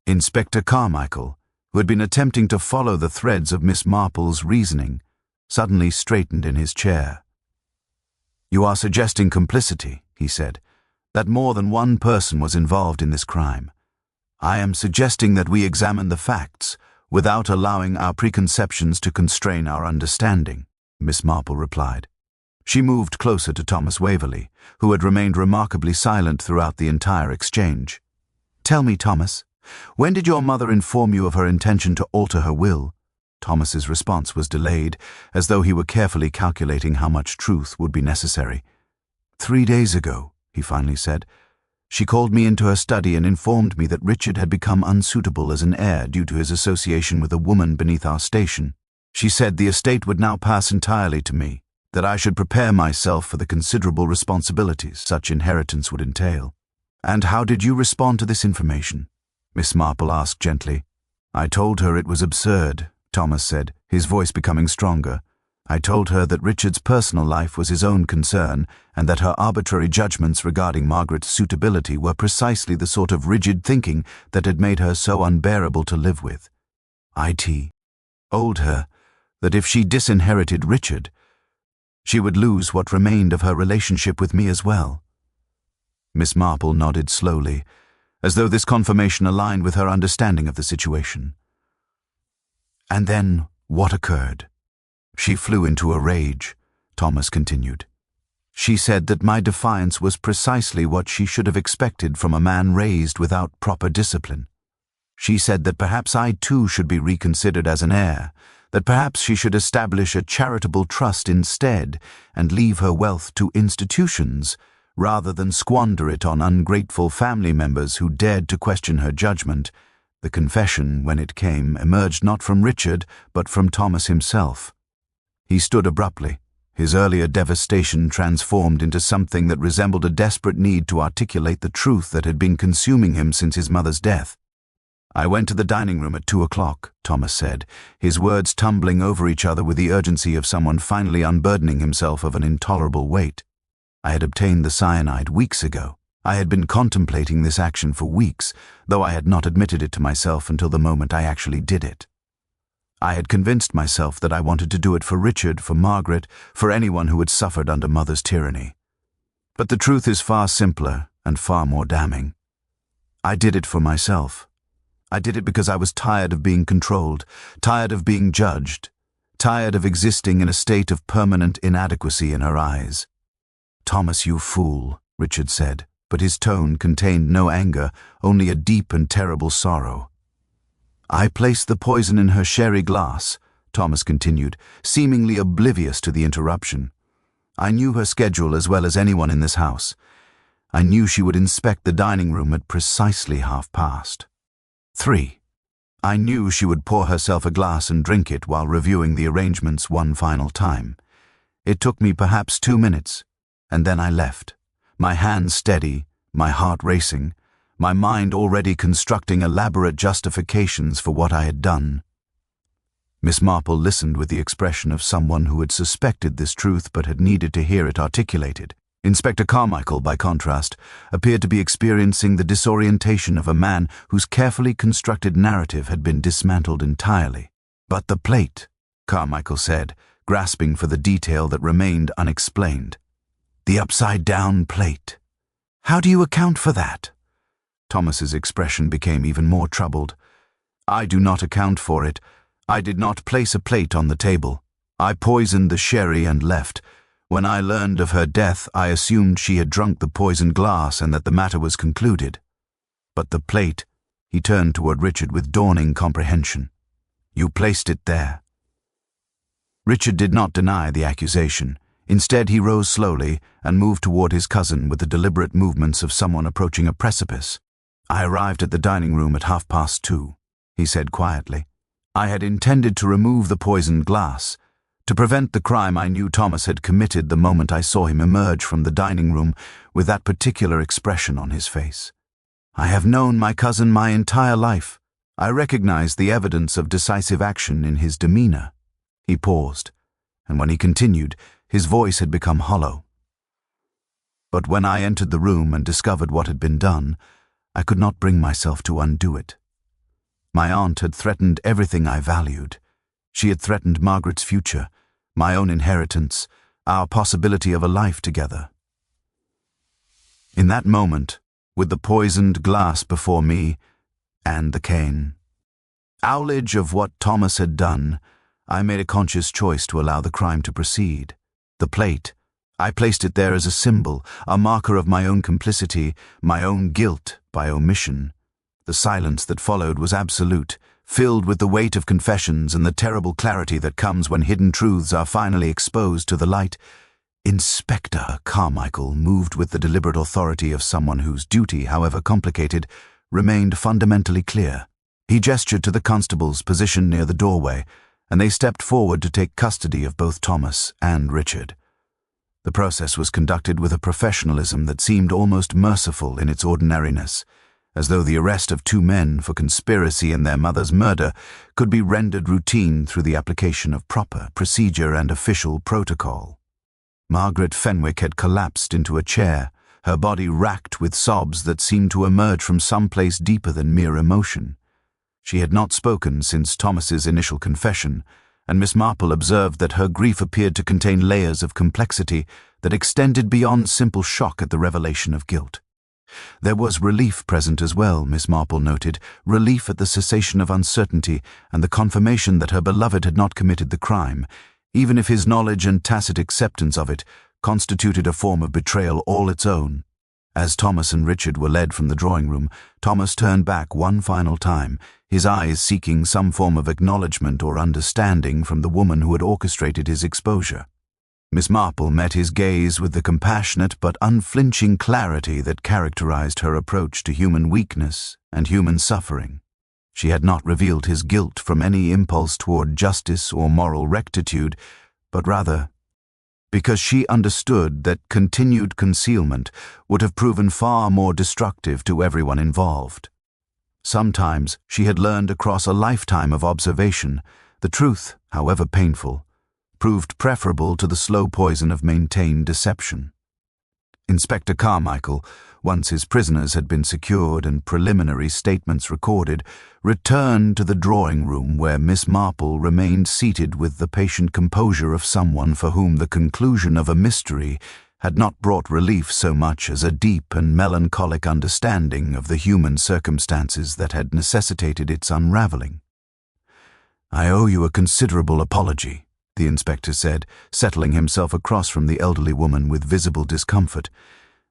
Inspector Carmichael, who had been attempting to follow the threads of Miss Marple's reasoning, suddenly straightened in his chair. "You are suggesting complicity," he said, "that more than one person was involved in this crime. I am suggesting that we examine the facts without allowing our preconceptions to constrain our understanding," Miss Marple replied. She moved closer to Thomas Waverley, who had remained remarkably silent throughout the entire exchange. "Tell me, Thomas, when did your mother inform you of her intention to alter her will?" Thomas's response was delayed, as though he were carefully calculating how much truth would be necessary. 3 days ago, he finally said. "She called me into her study and informed me that Richard had become unsuitable as an heir due to his association with a woman beneath our station. She said the estate would now pass entirely to me, that I should prepare myself for the considerable responsibilities such inheritance would entail." "And how did you respond to this information?" Miss Marple asked gently. "I told her it was absurd," Thomas said, his voice becoming stronger. "I told her that Richard's personal life was his own concern and that her arbitrary judgments regarding Margaret's suitability were precisely the sort of rigid thinking that had made her so unbearable to live with. I told her that if she disinherited Richard, She would lose what remained of her relationship with me as well. Miss Marple nodded slowly, as though this confirmation aligned with her understanding of the situation. And then what occurred? She flew into a rage, Thomas continued. She said that my defiance was precisely what she should have expected from a man raised without proper discipline. She said that perhaps I too should be reconsidered as an heir, that perhaps she should establish a charitable trust instead and leave her wealth to institutions, rather than squander it on ungrateful family members who dared to question her judgment. The confession, when it came, emerged not from Richard, but from Thomas himself. He stood abruptly, his earlier devastation transformed into something that resembled a desperate need to articulate the truth that had been consuming him since his mother's death. "I went to the dining room at 2 o'clock, Thomas said, his words tumbling over each other with the urgency of someone finally unburdening himself of an intolerable weight. I had obtained the cyanide weeks ago. I had been contemplating this action for weeks, though I had not admitted it to myself until the moment I actually did it. I had convinced myself that I wanted to do it for Richard, for Margaret, for anyone who had suffered under Mother's tyranny. But the truth is far simpler and far more damning. I did it for myself. I did it because I was tired of being controlled, tired of being judged, tired of existing in a state of permanent inadequacy in her eyes. "Thomas, you fool," Richard said, but his tone contained no anger, only a deep and terrible sorrow. "I placed the poison in her sherry glass," Thomas continued, seemingly oblivious to the interruption. "I knew her schedule as well as anyone in this house. I knew she would inspect the dining room at precisely 3:30. I knew she would pour herself a glass and drink it while reviewing the arrangements one final time. It took me perhaps 2 minutes, and then I left, my hands steady, my heart racing, my mind already constructing elaborate justifications for what I had done." Miss Marple listened with the expression of someone who had suspected this truth but had needed to hear it articulated. Inspector Carmichael, by contrast, appeared to be experiencing the disorientation of a man whose carefully constructed narrative had been dismantled entirely. "But the plate," Carmichael said, grasping for the detail that remained unexplained. "The upside-down plate. How do you account for that?" Thomas's expression became even more troubled. "I do not account for it. I did not place a plate on the table. I poisoned the sherry and left. When I learned of her death, I assumed she had drunk the poisoned glass and that the matter was concluded. But the plate," he turned toward Richard with dawning comprehension. "You placed it there." Richard did not deny the accusation. Instead, he rose slowly and moved toward his cousin with the deliberate movements of someone approaching a precipice. "I arrived at the dining room at 2:30, he said quietly. "I had intended to remove the poisoned glass, to prevent the crime I knew Thomas had committed the moment I saw him emerge from the dining room with that particular expression on his face. I have known my cousin my entire life. I recognized the evidence of decisive action in his demeanor." He paused, and when he continued, his voice had become hollow. "But when I entered the room and discovered what had been done, I could not bring myself to undo it. My aunt had threatened everything I valued. She had threatened Margaret's future, my own inheritance, our possibility of a life together. In that moment, with the poisoned glass before me, and the cane, knowledge of what Thomas had done, I made a conscious choice to allow the crime to proceed. The plate, I placed it there as a symbol, a marker of my own complicity, my own guilt by omission. The silence that followed was absolute, filled with the weight of confessions and the terrible clarity that comes when hidden truths are finally exposed to the light. Inspector Carmichael moved with the deliberate authority of someone whose duty, however complicated, remained fundamentally clear. He gestured to the constables positioned near the doorway, and they stepped forward to take custody of both Thomas and Richard. The process was conducted with a professionalism that seemed almost merciful in its ordinariness, as though the arrest of 2 men for conspiracy in their mother's murder could be rendered routine through the application of proper procedure and official protocol. Margaret Fenwick had collapsed into a chair, her body racked with sobs that seemed to emerge from some place deeper than mere emotion. She had not spoken since Thomas's initial confession, and Miss Marple observed that her grief appeared to contain layers of complexity that extended beyond simple shock at the revelation of guilt. There was relief present as well, Miss Marple noted, relief at the cessation of uncertainty and the confirmation that her beloved had not committed the crime, even if his knowledge and tacit acceptance of it constituted a form of betrayal all its own. As Thomas and Richard were led from the drawing-room, Thomas turned back one final time, his eyes seeking some form of acknowledgement or understanding from the woman who had orchestrated his exposure. Miss Marple met his gaze with the compassionate but unflinching clarity that characterized her approach to human weakness and human suffering. She had not revealed his guilt from any impulse toward justice or moral rectitude, but rather because she understood that continued concealment would have proven far more destructive to everyone involved. Sometimes she had learned across a lifetime of observation, the truth, however painful, proved preferable to the slow poison of maintained deception. Inspector Carmichael, once his prisoners had been secured and preliminary statements recorded, returned to the drawing-room where Miss Marple remained seated with the patient composure of someone for whom the conclusion of a mystery had not brought relief so much as a deep and melancholic understanding of the human circumstances that had necessitated its unraveling. "I owe you a considerable apology," the inspector said, settling himself across from the elderly woman with visible discomfort.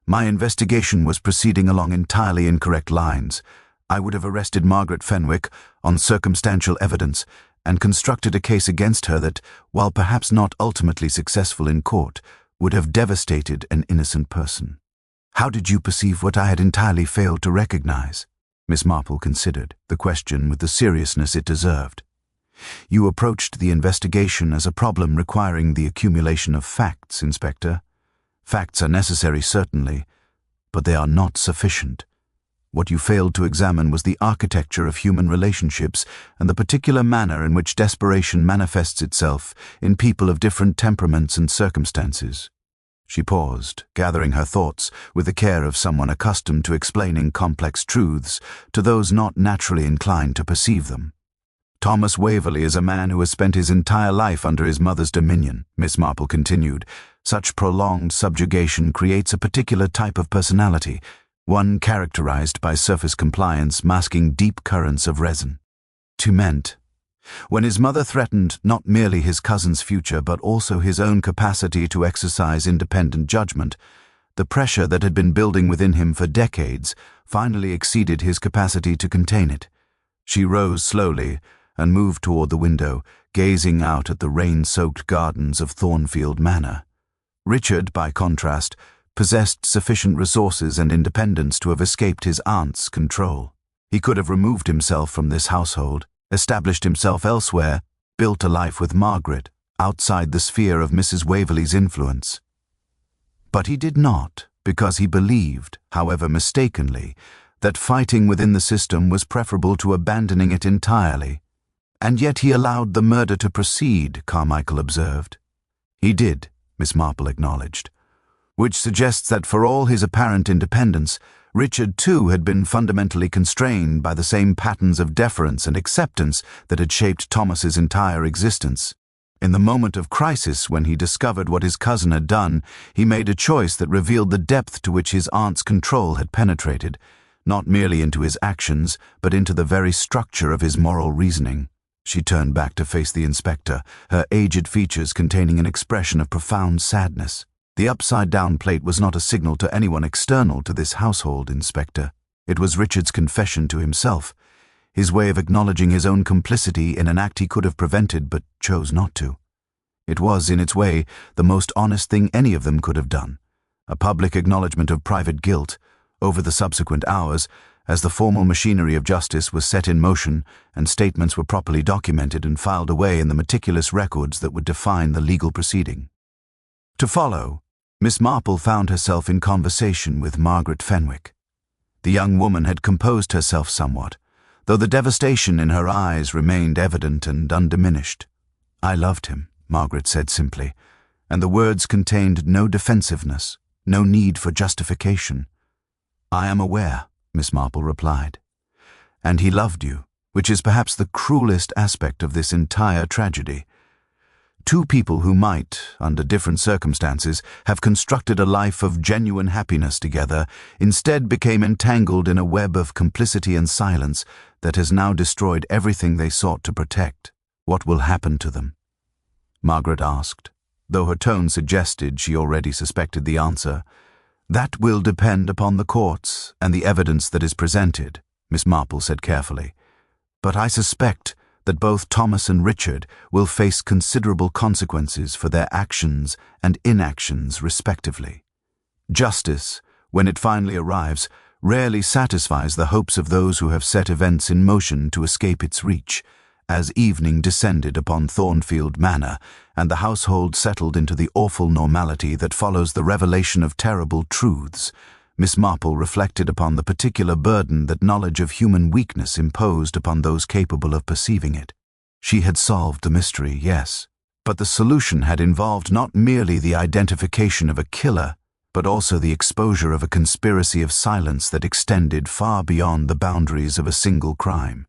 "My investigation was proceeding along entirely incorrect lines. I would have arrested Margaret Fenwick on circumstantial evidence and constructed a case against her that, while perhaps not ultimately successful in court, would have devastated an innocent person. How did you perceive what I had entirely failed to recognize?" Miss Marple considered the question with the seriousness it deserved. "You approached the investigation as a problem requiring the accumulation of facts, Inspector. Facts are necessary, certainly, but they are not sufficient. What you failed to examine was the architecture of human relationships and the particular manner in which desperation manifests itself in people of different temperaments and circumstances." She paused, gathering her thoughts with the care of someone accustomed to explaining complex truths to those not naturally inclined to perceive them. "Thomas Waverley is a man who has spent his entire life under his mother's dominion," Miss Marple continued. "Such prolonged subjugation creates a particular type of personality, one characterized by surface compliance masking deep currents of resin. To meant, when his mother threatened not merely his cousin's future but also his own capacity to exercise independent judgment, the pressure that had been building within him for decades finally exceeded his capacity to contain it." She rose slowly and moved toward the window, gazing out at the rain-soaked gardens of Thornfield Manor. Richard, by contrast, possessed sufficient resources and independence to have escaped his aunt's control. He could have removed himself from this household, established himself elsewhere, built a life with Margaret, outside the sphere of Mrs. Waverley's influence. But he did not, because he believed, however mistakenly, that fighting within the system was preferable to abandoning it entirely. "And yet he allowed the murder to proceed," Carmichael observed. "He did," Miss Marple acknowledged. "Which suggests that for all his apparent independence, Richard too had been fundamentally constrained by the same patterns of deference and acceptance that had shaped Thomas's entire existence. In the moment of crisis, when he discovered what his cousin had done, he made a choice that revealed the depth to which his aunt's control had penetrated, not merely into his actions, but into the very structure of his moral reasoning." She turned back to face the inspector, her aged features containing an expression of profound sadness. "The upside-down plate was not a signal to anyone external to this household, Inspector. It was Richard's confession to himself, his way of acknowledging his own complicity in an act he could have prevented but chose not to. It was, in its way, the most honest thing any of them could have done, a public acknowledgement of private guilt. Over the subsequent hours, as the formal machinery of justice was set in motion and statements were properly documented and filed away in the meticulous records that would define the legal proceeding. To follow, Miss Marple found herself in conversation with Margaret Fenwick. The young woman had composed herself somewhat, though the devastation in her eyes remained evident and undiminished. "I loved him," Margaret said simply, and the words contained no defensiveness, no need for justification. "I am aware," Miss Marple replied. "And he loved you, which is perhaps the cruelest aspect of this entire tragedy. Two people who might, under different circumstances, have constructed a life of genuine happiness together, instead became entangled in a web of complicity and silence that has now destroyed everything they sought to protect. What will happen to them? Margaret asked, though her tone suggested she already suspected the answer. That will depend upon the courts and the evidence that is presented, Miss Marple said carefully. But I suspect that both Thomas and Richard will face considerable consequences for their actions and inactions respectively. Justice, when it finally arrives, rarely satisfies the hopes of those who have set events in motion to escape its reach. As evening descended upon Thornfield Manor, and the household settled into the awful normality that follows the revelation of terrible truths, Miss Marple reflected upon the particular burden that knowledge of human weakness imposed upon those capable of perceiving it. She had solved the mystery, yes, but the solution had involved not merely the identification of a killer, but also the exposure of a conspiracy of silence that extended far beyond the boundaries of a single crime.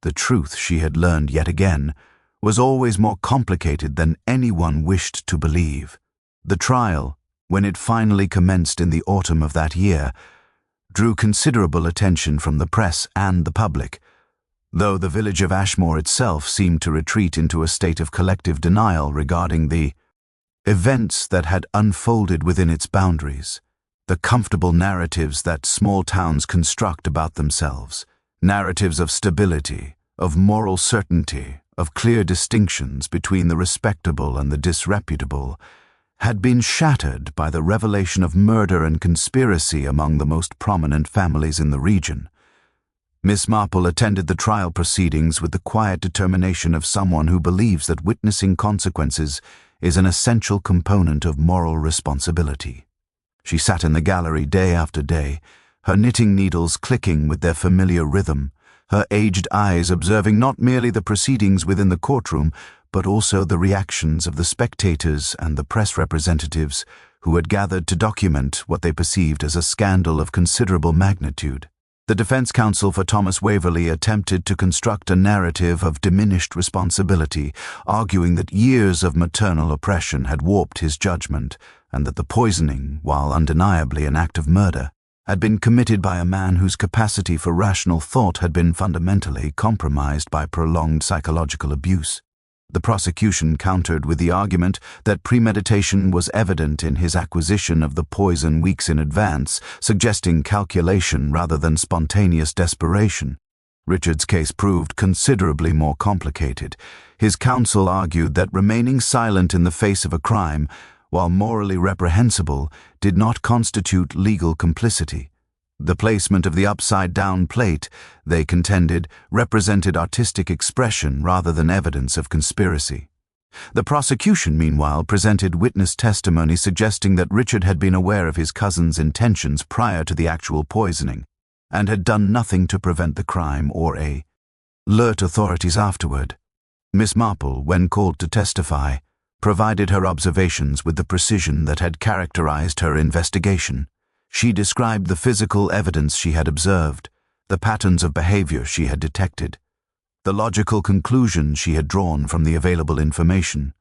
The truth, she had learned yet again, was always more complicated than anyone wished to believe. The trial, when it finally commenced in the autumn of that year, drew considerable attention from the press and the public, though the village of Ashmore itself seemed to retreat into a state of collective denial regarding the events that had unfolded within its boundaries, the comfortable narratives that small towns construct about themselves, narratives of stability, of moral certainty, of clear distinctions between the respectable and the disreputable, had been shattered by the revelation of murder and conspiracy among the most prominent families in the region. Miss Marple attended the trial proceedings with the quiet determination of someone who believes that witnessing consequences is an essential component of moral responsibility. She sat in the gallery day after day, her knitting needles clicking with their familiar rhythm, her aged eyes observing not merely the proceedings within the courtroom, but also the reactions of the spectators and the press representatives who had gathered to document what they perceived as a scandal of considerable magnitude. The defense counsel for Thomas Waverley attempted to construct a narrative of diminished responsibility, arguing that years of maternal oppression had warped his judgment, and that the poisoning, while undeniably an act of murder, had been committed by a man whose capacity for rational thought had been fundamentally compromised by prolonged psychological abuse. The prosecution countered with the argument that premeditation was evident in his acquisition of the poison weeks in advance, suggesting calculation rather than spontaneous desperation. Richard's case proved considerably more complicated. His counsel argued that remaining silent in the face of a crime, while morally reprehensible, did not constitute legal complicity. The placement of the upside-down plate, they contended, represented artistic expression rather than evidence of conspiracy. The prosecution, meanwhile, presented witness testimony suggesting that Richard had been aware of his cousin's intentions prior to the actual poisoning, and had done nothing to prevent the crime or alert authorities afterward. Miss Marple, when called to testify, provided her observations with the precision that had characterized her investigation. She described the physical evidence she had observed, the patterns of behavior she had detected, the logical conclusions she had drawn from the available information.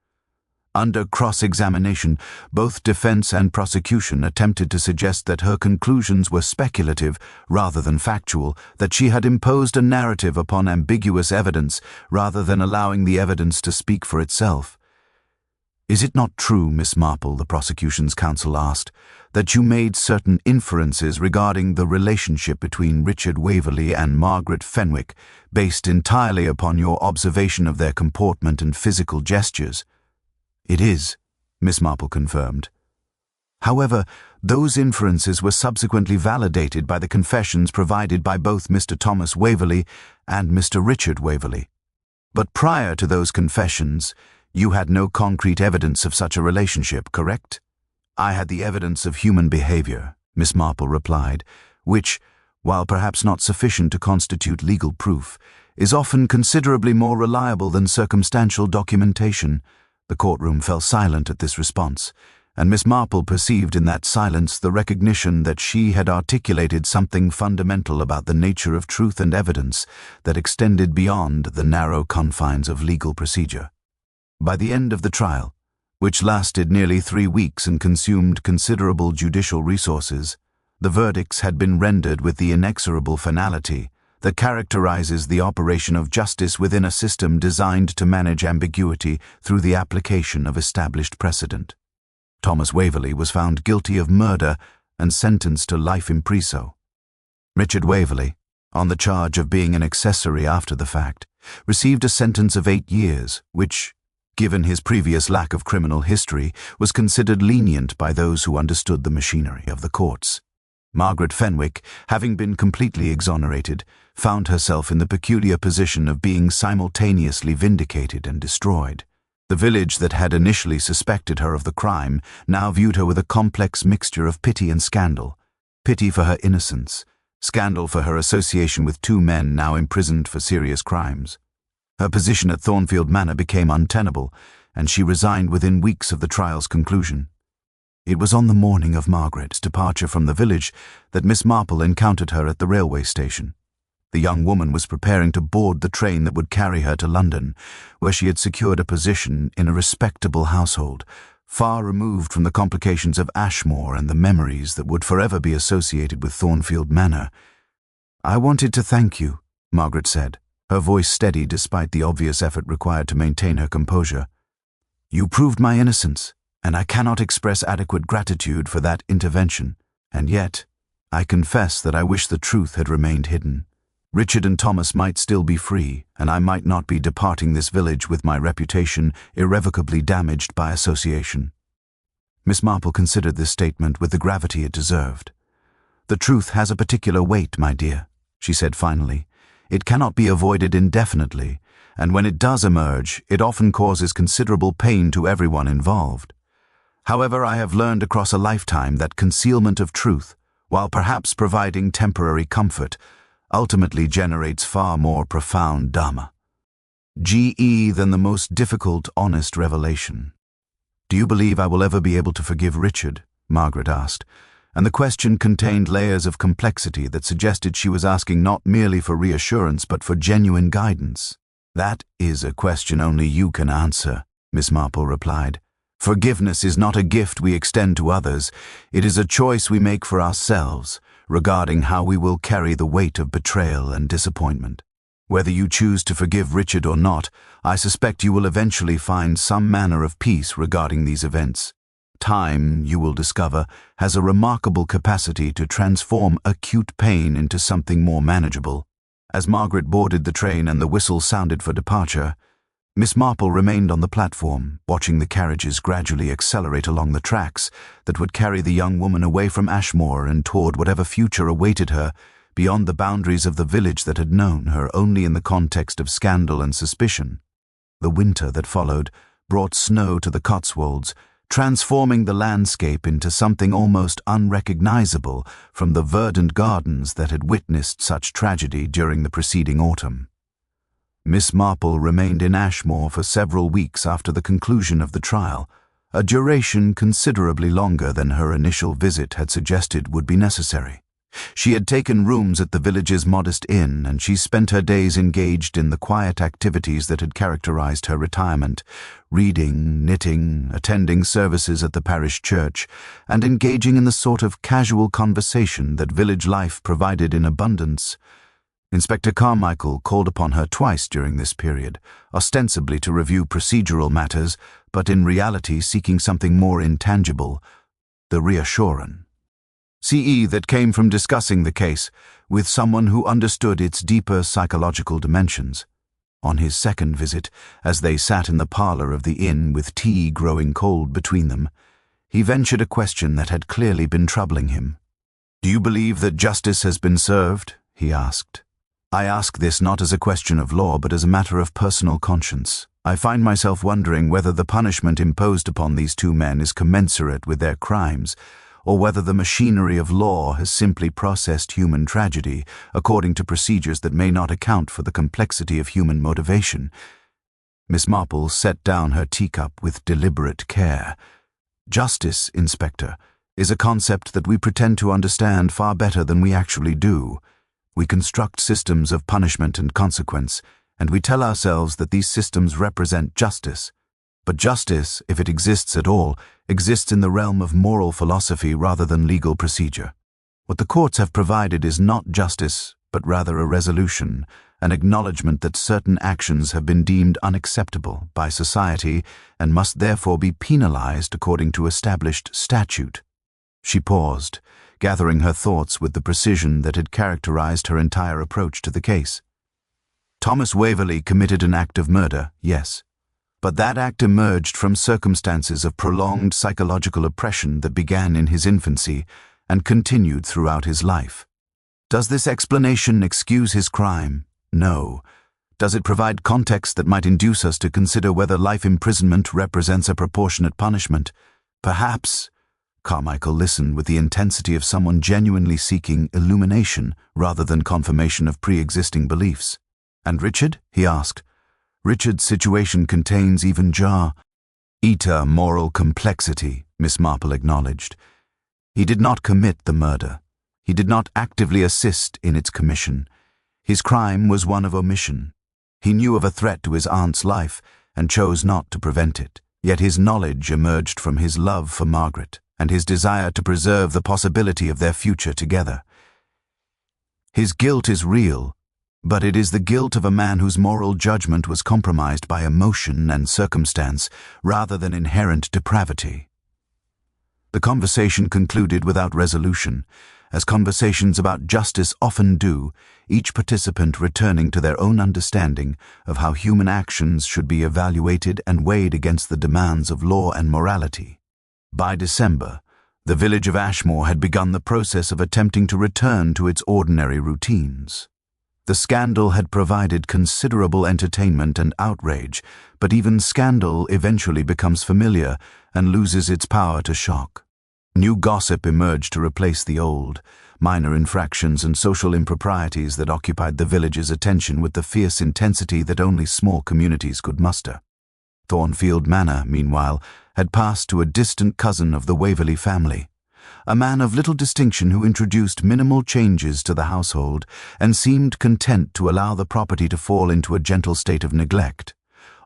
Under cross-examination, both defense and prosecution attempted to suggest that her conclusions were speculative rather than factual, that she had imposed a narrative upon ambiguous evidence rather than allowing the evidence to speak for itself. "Is it not true, Miss Marple," the prosecution's counsel asked, "that you made certain inferences regarding the relationship between Richard Waverley and Margaret Fenwick, based entirely upon your observation of their comportment and physical gestures?" "It is," Miss Marple confirmed. However, those inferences were subsequently validated by the confessions provided by both Mr. Thomas Waverley and Mr. Richard Waverley. But prior to those confessions, you had no concrete evidence of such a relationship, correct? "I had the evidence of human behavior," Miss Marple replied, "which, while perhaps not sufficient to constitute legal proof, is often considerably more reliable than circumstantial documentation." The courtroom fell silent at this response, and Miss Marple perceived in that silence the recognition that she had articulated something fundamental about the nature of truth and evidence that extended beyond the narrow confines of legal procedure. By the end of the trial, which lasted nearly 3 weeks and consumed considerable judicial resources, the verdicts had been rendered with the inexorable finality that characterizes the operation of justice within a system designed to manage ambiguity through the application of established precedent. Thomas Waverley was found guilty of murder and sentenced to life impreso. Richard Waverley, on the charge of being an accessory after the fact, received a sentence of 8 years, which, given his previous lack of criminal history, was considered lenient by those who understood the machinery of the courts. Margaret Fenwick, having been completely exonerated, found herself in the peculiar position of being simultaneously vindicated and destroyed. The village that had initially suspected her of the crime now viewed her with a complex mixture of pity and scandal. Pity for her innocence, scandal for her association with 2 men now imprisoned for serious crimes. Her position at Thornfield Manor became untenable, and she resigned within weeks of the trial's conclusion. It was on the morning of Margaret's departure from the village that Miss Marple encountered her at the railway station. The young woman was preparing to board the train that would carry her to London, where she had secured a position in a respectable household, far removed from the complications of Ashmore and the memories that would forever be associated with Thornfield Manor. "I wanted to thank you," Margaret said, her voice steady despite the obvious effort required to maintain her composure. "You proved my innocence, and I cannot express adequate gratitude for that intervention. And yet, I confess that I wish the truth had remained hidden. Richard and Thomas might still be free, and I might not be departing this village with my reputation irrevocably damaged by association." Miss Marple considered this statement with the gravity it deserved. "The truth has a particular weight, my dear," she said finally. "It cannot be avoided indefinitely, and when it does emerge, it often causes considerable pain to everyone involved. However, I have learned across a lifetime that concealment of truth, while perhaps providing temporary comfort, ultimately generates far more profound dharma than the most difficult, honest revelation." "Do you believe I will ever be able to forgive Richard?" Margaret asked, and the question contained layers of complexity that suggested she was asking not merely for reassurance but for genuine guidance. "That is a question only you can answer," Miss Marple replied. "Forgiveness is not a gift we extend to others. It is a choice we make for ourselves, regarding how we will carry the weight of betrayal and disappointment. Whether you choose to forgive Richard or not, I suspect you will eventually find some manner of peace regarding these events. Time, you will discover, has a remarkable capacity to transform acute pain into something more manageable." As Margaret boarded the train and the whistle sounded for departure, Miss Marple remained on the platform, watching the carriages gradually accelerate along the tracks that would carry the young woman away from Ashmore and toward whatever future awaited her beyond the boundaries of the village that had known her only in the context of scandal and suspicion. The winter that followed brought snow to the Cotswolds, transforming the landscape into something almost unrecognizable from the verdant gardens that had witnessed such tragedy during the preceding autumn. Miss Marple remained in Ashmore for several weeks after the conclusion of the trial, a duration considerably longer than her initial visit had suggested would be necessary. She had taken rooms at the village's modest inn, and she spent her days engaged in the quiet activities that had characterized her retirement, reading, knitting, attending services at the parish church, and engaging in the sort of casual conversation that village life provided in abundance. Inspector Carmichael called upon her twice during this period, ostensibly to review procedural matters, but in reality seeking something more intangible, the reassurance that came from discussing the case with someone who understood its deeper psychological dimensions. On his second visit, as they sat in the parlor of the inn with tea growing cold between them, he ventured a question that had clearly been troubling him. "Do you believe that justice has been served?" he asked. "I ask this not as a question of law, but as a matter of personal conscience. I find myself wondering whether the punishment imposed upon these 2 men is commensurate with their crimes, or whether the machinery of law has simply processed human tragedy according to procedures that may not account for the complexity of human motivation." Miss Marple set down her teacup with deliberate care. "Justice, Inspector, is a concept that we pretend to understand far better than we actually do. We construct systems of punishment and consequence, and we tell ourselves that these systems represent justice. But justice, if it exists at all, exists in the realm of moral philosophy rather than legal procedure. What the courts have provided is not justice, but rather a resolution, an acknowledgement that certain actions have been deemed unacceptable by society and must therefore be penalized according to established statute. She paused, gathering her thoughts with the precision that had characterized her entire approach to the case. Thomas Waverley committed an act of murder, yes, but that act emerged from circumstances of prolonged psychological oppression that began in his infancy and continued throughout his life. Does this explanation excuse his crime? No. Does it provide context that might induce us to consider whether life imprisonment represents a proportionate punishment? Perhaps. Carmichael listened with the intensity of someone genuinely seeking illumination rather than confirmation of pre-existing beliefs. And Richard? He asked. Richard's situation contains even moral complexity, Miss Marple acknowledged. He did not commit the murder. He did not actively assist in its commission. His crime was one of omission. He knew of a threat to his aunt's life and chose not to prevent it. Yet his knowledge emerged from his love for Margaret and his desire to preserve the possibility of their future together. His guilt is real, but it is the guilt of a man whose moral judgment was compromised by emotion and circumstance rather than inherent depravity. The conversation concluded without resolution, as conversations about justice often do, each participant returning to their own understanding of how human actions should be evaluated and weighed against the demands of law and morality. By December, the village of Ashmore had begun the process of attempting to return to its ordinary routines. The scandal had provided considerable entertainment and outrage, but even scandal eventually becomes familiar and loses its power to shock. New gossip emerged to replace the old, minor infractions and social improprieties that occupied the village's attention with the fierce intensity that only small communities could muster. Thornfield Manor, meanwhile, had passed to a distant cousin of the Waverley family, a man of little distinction who introduced minimal changes to the household and seemed content to allow the property to fall into a gentle state of neglect.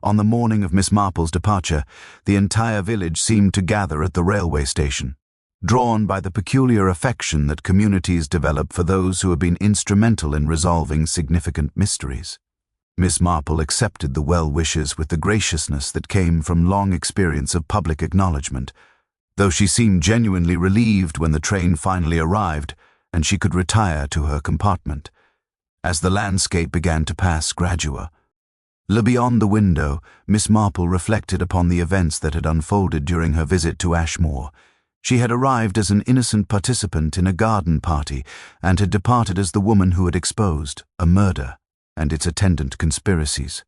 On the morning of Miss Marple's departure, the entire village seemed to gather at the railway station, drawn by the peculiar affection that communities develop for those who have been instrumental in resolving significant mysteries. Miss Marple accepted the well-wishes with the graciousness that came from long experience of public acknowledgement, though she seemed genuinely relieved when the train finally arrived and she could retire to her compartment. As the landscape began to pass Gradua, beyond the window, Miss Marple reflected upon the events that had unfolded during her visit to Ashmore. She had arrived as an innocent participant in a garden party and had departed as the woman who had exposed a murder and its attendant conspiracies.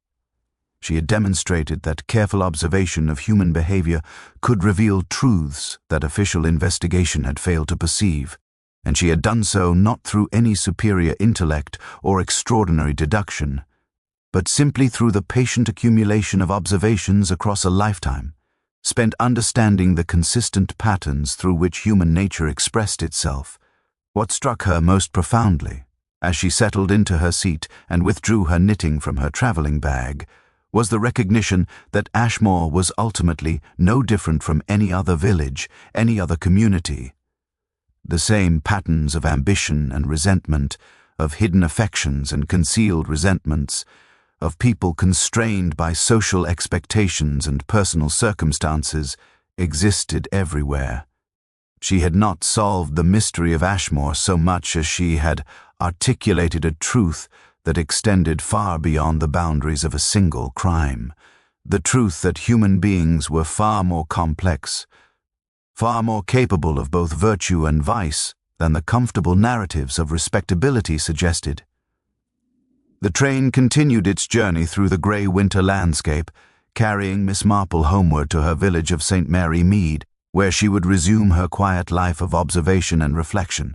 She had demonstrated that careful observation of human behavior could reveal truths that official investigation had failed to perceive, and she had done so not through any superior intellect or extraordinary deduction, but simply through the patient accumulation of observations across a lifetime, spent understanding the consistent patterns through which human nature expressed itself. What struck her most profoundly, as she settled into her seat and withdrew her knitting from her traveling bag, was the recognition that Ashmore was ultimately no different from any other village, any other community. The same patterns of ambition and resentment, of hidden affections and concealed resentments, of people constrained by social expectations and personal circumstances, existed everywhere. She had not solved the mystery of Ashmore so much as she had articulated a truth that extended far beyond the boundaries of a single crime, the truth that human beings were far more complex, far more capable of both virtue and vice than the comfortable narratives of respectability suggested. The train continued its journey through the grey winter landscape, carrying Miss Marple homeward to her village of St. Mary Mead, where she would resume her quiet life of observation and reflection.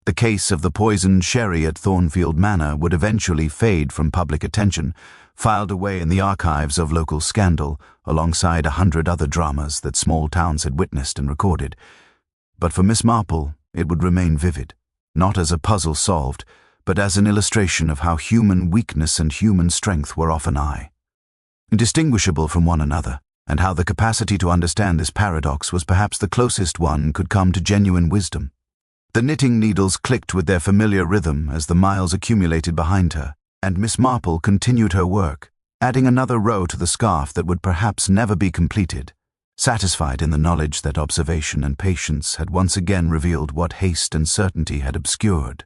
The case of the poisoned sherry at Thornfield Manor would eventually fade from public attention, filed away in the archives of local scandal, alongside 100 other dramas that small towns had witnessed and recorded. But for Miss Marple, it would remain vivid, not as a puzzle solved, but as an illustration of how human weakness and human strength were often indistinguishable from one another, and how the capacity to understand this paradox was perhaps the closest one could come to genuine wisdom. The knitting needles clicked with their familiar rhythm as the miles accumulated behind her, and Miss Marple continued her work, adding another row to the scarf that would perhaps never be completed, satisfied in the knowledge that observation and patience had once again revealed what haste and certainty had obscured.